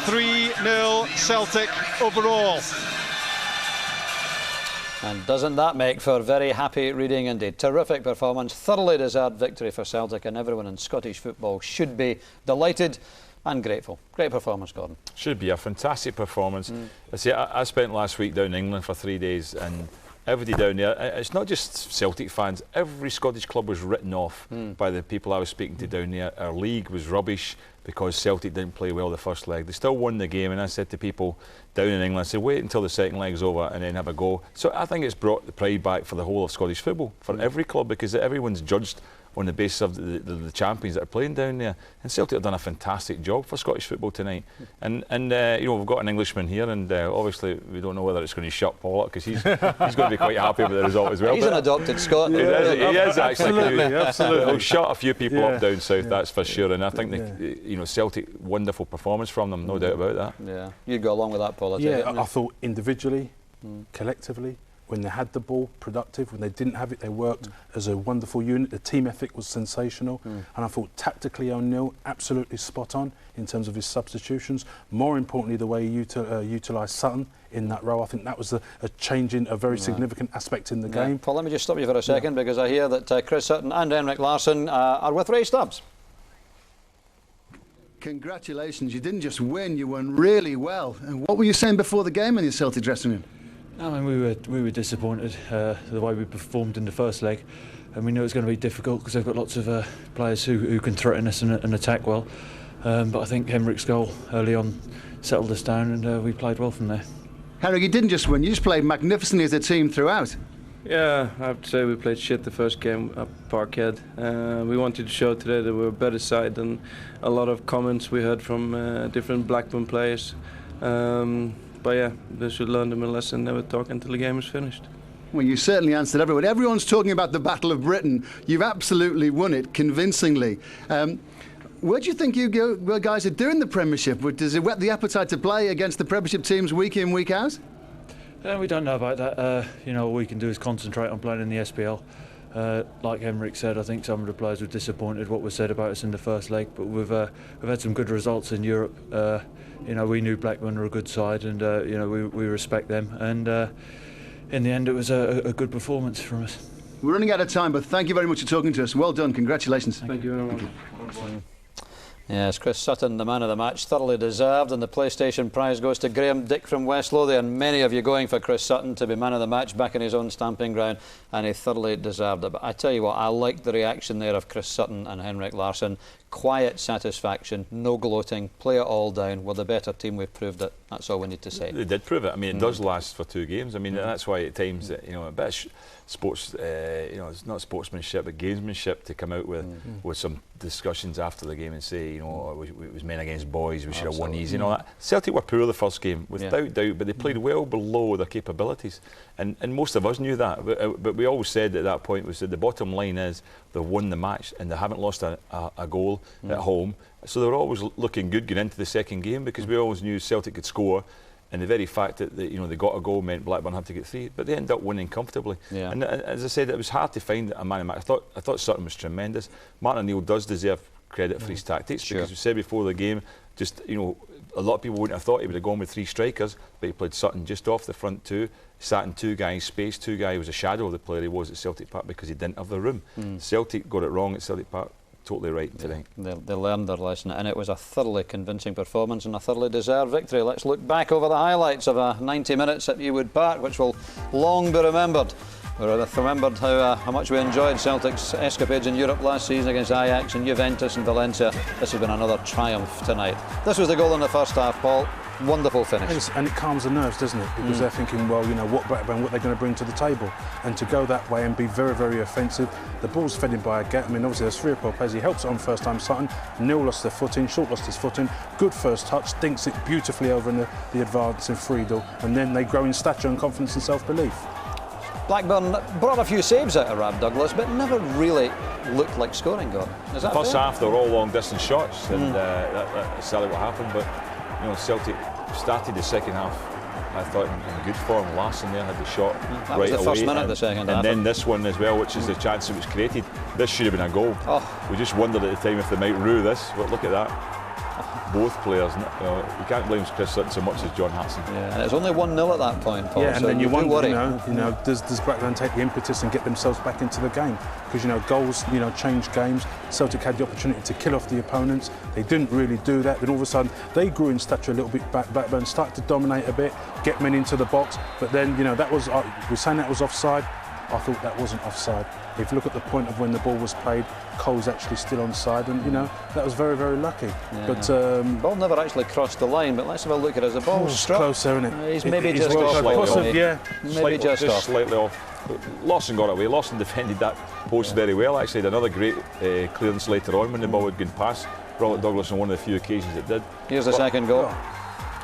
3-0 Celtic overall. And doesn't that make for very happy reading indeed? Terrific performance, thoroughly deserved victory for Celtic, and everyone in Scottish football should be delighted and grateful. Great performance, Gordon. Should be a fantastic performance. I spent last week down in England for 3 days, and everybody down there, it's not just Celtic fans, every Scottish club was written off by the people I was speaking to down there. Our league was rubbish because Celtic didn't play well the first leg. They still won the game, and I said to people down in England, I said, wait until the second leg's over and then have a go. So I think it's brought the pride back for the whole of Scottish football, for every club, because everyone's judged on the basis of the champions that are playing down there. And Celtic have done a fantastic job for Scottish football tonight. And you know, we've got an Englishman here, and obviously we don't know whether it's going to shut Paul up, because he's going to be quite happy with the result as well. He's an adopted Scot. He is actually. Absolutely. He'll shut a few people up down south, that's for sure. And I think you know, Celtic, wonderful performance from them, no doubt about that. Yeah, you'd go along with that, Paul. I thought individually, collectively, when they had the ball, productive. When they didn't have it, they worked as a wonderful unit. The team ethic was sensational. And I thought tactically O'Neill absolutely spot on in terms of his substitutions. More importantly, the way he utilised Sutton in that role. I think that was a change in a very significant aspect in the game. Paul, let me just stop you for a second, because I hear that Chris Sutton and Henrik Larsson are with Ray Stubbs. Congratulations, you didn't just win, you won really well. And what were you saying before the game in the Celtic dressing room? I mean, we were disappointed the way we performed in the first leg, and we knew it was going to be difficult because they've got lots of players who can threaten us and attack well. But I think Henrik's goal early on settled us down, and we played well from there. Henrik, you didn't just win, you just played magnificently as a team throughout. Yeah, I have to say we played shit the first game at Parkhead. We wanted to show today that we're a better side than a lot of comments we heard from different Blackburn players. But yeah, they should learn them a lesson, never talk until the game is finished. Well, you certainly answered everyone. Everyone's talking about the Battle of Britain. You've absolutely won it convincingly. What do you think you guys are doing in the Premiership? Does it whet the appetite to play against the Premiership teams week in, week out? We don't know about that. You know, all we can do is concentrate on playing in the SPL. Like Henrik said, I think some of the players were disappointed what was said about us in the first leg, but we've had some good results in Europe. You know, we knew Blackburn were a good side, and you know, we respect them. And in the end, it was a good performance from us. We're running out of time, but thank you very much for talking to us. Well done, congratulations. Thank you very much. Yes, Chris Sutton, the man of the match, thoroughly deserved, and the PlayStation prize goes to Graham Dick from West Lothian. And many of you going for Chris Sutton to be man of the match back in his own stamping ground, and he thoroughly deserved it. But I tell you what, I liked the reaction there of Chris Sutton and Henrik Larsson. Quiet satisfaction, no gloating, play it all down. We're the better team, we've proved it. That's all we need to say. They did prove it. I mean, it does last for 2 games. I mean, that's why at times, you know, a bit of sports, you know, it's not sportsmanship but gamesmanship to come out with some discussions after the game and say, you know, it was men against boys, we should have won easy and all that. Celtic were poor the first game, without doubt, but they played well below their capabilities, and most of us knew that, but we always said at that point, we said the bottom line is they've won the match and they haven't lost a goal at home, so they were always looking good going into the second game, because we always knew Celtic could score. And the very fact that you know, they got a goal meant Blackburn had to get 3, but they ended up winning comfortably. And as I said, it was hard to find a man of match. I thought Sutton was tremendous. Martin O'Neill does deserve credit for his tactics, because we said before the game, just, you know, a lot of people wouldn't have thought he would have gone with 3 strikers, but he played Sutton just off the front 2, sat in 2 guys' space. 2 guys was a shadow of the player he was at Celtic Park because he didn't have the room. Celtic got it wrong at Celtic Park. totally right tonight. They learned their lesson, and it was a thoroughly convincing performance and a thoroughly deserved victory. Let's look back over the highlights of 90 minutes at Ewood Park, which will long be remembered. We remembered how much we enjoyed Celtic's escapades in Europe last season against Ajax and Juventus and Valencia. This has been another triumph tonight. This was the goal in the first half, Paul. Wonderful finish. And it calms the nerves, doesn't it? Because they're thinking, well, you know, what Blackburn, what they're going to bring to the table. And to go that way and be very, very offensive. The ball's fed in by a gap. I mean, obviously, there's 3 or 4 players. He helps it on first time, Sutton. Neil lost their footing, Short lost his footing. Good first touch, dinks it beautifully over in the advance in Friedel. And then they grow in stature and confidence and self-belief. Blackburn brought a few saves out of Rab Douglas, but never really looked like scoring, Gordon. Is that First fair? half, they were all long-distance shots, and that's sadly what happened. But you know, Celtic started the second half, I thought, in good form. Larsson there had the shot that right was the away, first minute of the second half. And then this one as well, which is the chance that was created. This should have been a goal. We just wondered at the time if they might rue this. But look at that. Both players, you can't blame Chris Sutton so much as John Hartson. Yeah, and it's only 1-0 at that point, Paul. Yeah, and so then you wonder, worry. you know, does Blackburn take the impetus and get themselves back into the game? Because, you know, goals, you know, change games. Celtic had the opportunity to kill off the opponents. They didn't really do that. Then all of a sudden, they grew in stature a little bit back. Blackburn started to dominate a bit, get men into the box. But then, you know, that was, we're saying that was offside. I thought that wasn't offside. If you look at the point of when the ball was played, Cole's actually still onside, and you know that was very, very lucky. Yeah. But ball never actually crossed the line. But let's have a look at it as the ball struck. Closer, isn't it? He's maybe just off. Maybe just slightly off. Lawson got away. Lawson defended that post very well. Actually, had another great clearance later on when the ball had gone past Robert Douglas on one of the few occasions it did. Here's the second goal.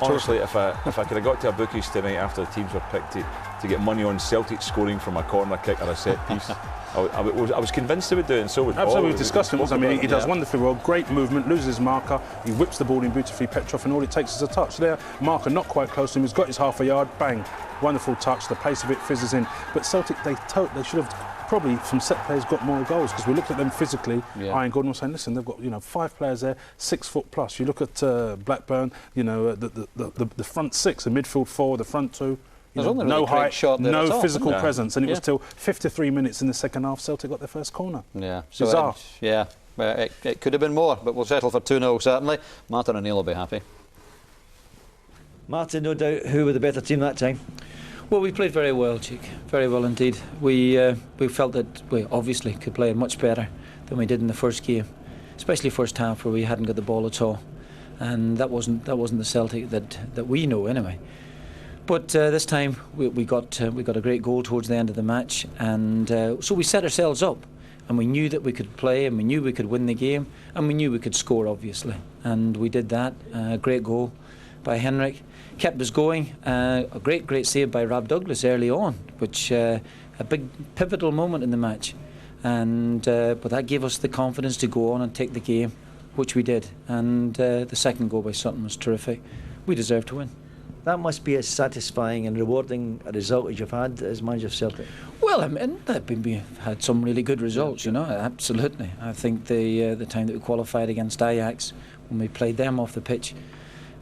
Honestly, if I could have got to a bookies tonight after the teams were picked to get money on Celtic scoring from a corner kick or a set piece, I was convinced they would do it, and so would Paul. Absolutely, we've discussed him. I mean, he does wonderfully well. Great movement, loses his marker, he whips the ball in beautifully, Petrov, and all it takes is a touch there. Marker not quite close to him, he's got his half a yard, bang, wonderful touch. The pace of it fizzes in. But Celtic, they should have probably from set players got more goals, because we looked at them physically. Ian Gordon was saying, listen, they've got 5 players there, 6 foot plus. You look at Blackburn, the front 6, the midfield 4, the front 2. No height, no physical presence, and it was till 53 minutes in the second half Celtic got their first corner. Yeah, bizarre. It could have been more, but we'll settle for 2-0 certainly. Martin and Neil will be happy. Martin, no doubt, who were the better team that time? Well, we played very well, Chick. Very well indeed. We felt that we obviously could play much better than we did in the first game, especially first half where we hadn't got the ball at all, and that wasn't the Celtic that we know anyway. But this time we got a great goal towards the end of the match, and so we set ourselves up, and we knew that we could play, and we knew we could win the game, and we knew we could score, obviously, and we did that. Great goal by Henrik, kept us going. A great save by Rab Douglas early on, which a big pivotal moment in the match, and but that gave us the confidence to go on and take the game, which we did. And the second goal by Sutton was terrific. We deserved to win. That must be as satisfying and rewarding a result as you've had as manager of Celtic. Well, I mean, we had some really good results, absolutely. I think the time that we qualified against Ajax, when we played them off the pitch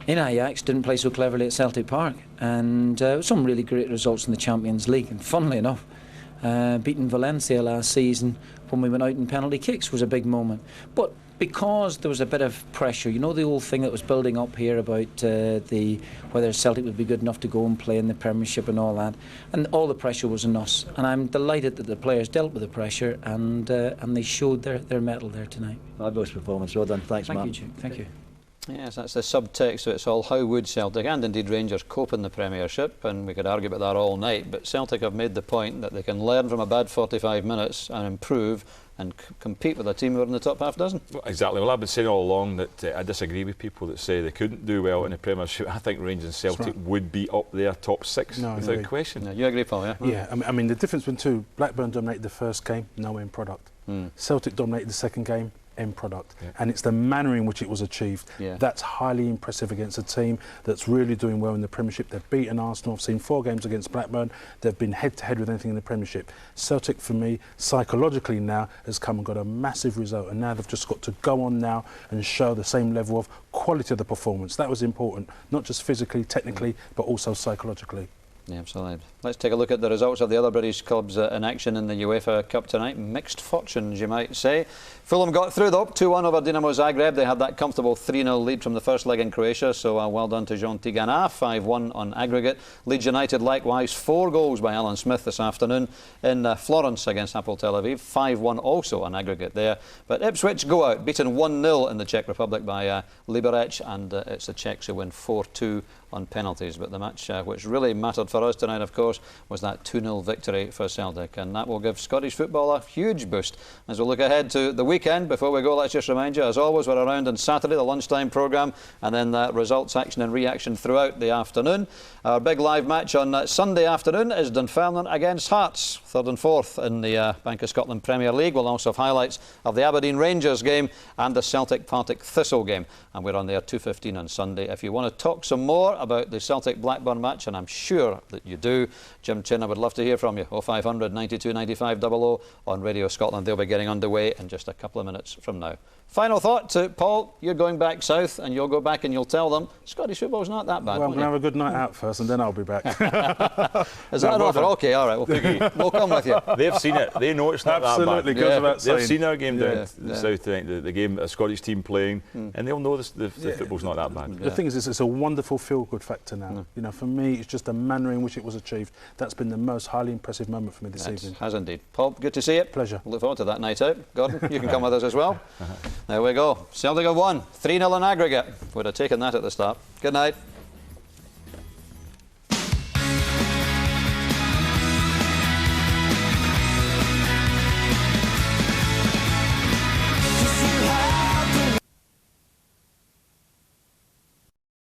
in Ajax, didn't play so cleverly at Celtic Park, and some really great results in the Champions League. And funnily enough, beating Valencia last season when we went out in penalty kicks was a big moment. But because there was a bit of pressure, the old thing that was building up here about whether Celtic would be good enough to go and play in the Premiership and all that, and all the pressure was on us. And I'm delighted that the players dealt with the pressure, and they showed their mettle there tonight. Fabulous performance, well done. Thanks, Mark. Thank you, Chick. Thank you. Yes, that's the subtext, so it's all how would Celtic and indeed Rangers cope in the Premiership, and we could argue about that all night, but Celtic have made the point that they can learn from a bad 45 minutes and improve and compete with a team who are in the top half dozen. Well, exactly. Well, I've been saying all along that I disagree with people that say they couldn't do well in the Premiership. I think Rangers and Celtic would be up there top 6 without question. No, you agree, Paul, yeah? Yeah, I mean the difference between two, Blackburn dominated the first game, no end product. Celtic dominated the second game, end product, and it's the manner in which it was achieved that's highly impressive against a team that's really doing well in the Premiership. They've beaten Arsenal. I've seen 4 games against Blackburn. They've been head to head with anything in the Premiership. Celtic, for me, psychologically now has come and got a massive result, and now they've just got to go on now and show the same level of quality of the performance. That was important, not just physically, technically, but also psychologically. Yeah, absolutely. Let's take a look at the results of the other British clubs in action in the UEFA Cup tonight. Mixed fortunes, you might say. Fulham got through though, 2-1 over Dinamo Zagreb. They had that comfortable 3-0 lead from the first leg in Croatia, so well done to Jean Tigana, 5-1 on aggregate. Leeds United likewise, 4 goals by Alan Smith this afternoon in Florence against Hapoel Tel Aviv, 5-1 also on aggregate there. But Ipswich go out, beaten 1-0 in the Czech Republic by Liberec, and it's the Czechs who win 4-2 on penalties. But the match which really mattered for us tonight, of course, was that 2-0 victory for Celtic, and that will give Scottish football a huge boost. As we look ahead to the weekend, before we go, let's just remind you, as always, we're around on Saturday, the lunchtime programme, and then results, action and reaction throughout the afternoon. Our big live match on Sunday afternoon is Dunfermline against Hearts, 3rd and 4th in the Bank of Scotland Premier League. We'll also have highlights of the Aberdeen Rangers game and the Celtic Partick Thistle game, and we're on there 2:15 on Sunday. If you want to talk some more about the Celtic Blackburn match, and I'm sure that you do, Jim Chin, I would love to hear from you. 0500 92 95 00 on Radio Scotland. They'll be getting underway in just a couple of minutes from now. Final thought to Paul, you're going back south and you'll go back and you'll tell them Scottish football's not that bad. Well, I'm going to have a good night out first and then I'll be back. Is that an offer? Okay, all right, we'll come with you. They've seen it, they know it's not Absolutely, that bad. They've seen our game down the south tonight, the game, a Scottish team playing, and they'll know the football's not that bad. The thing is, it's a wonderful feel-good factor now. You know, for me, it's just the manner in which it was achieved. That's been the most highly impressive moment for me this evening. Has indeed. Paul, good to see you. Pleasure. Look forward to that night out. Gordon, you can come with us as well. There we go. Celtic have won, 3-0 in aggregate. Would have taken that at the start. Good night.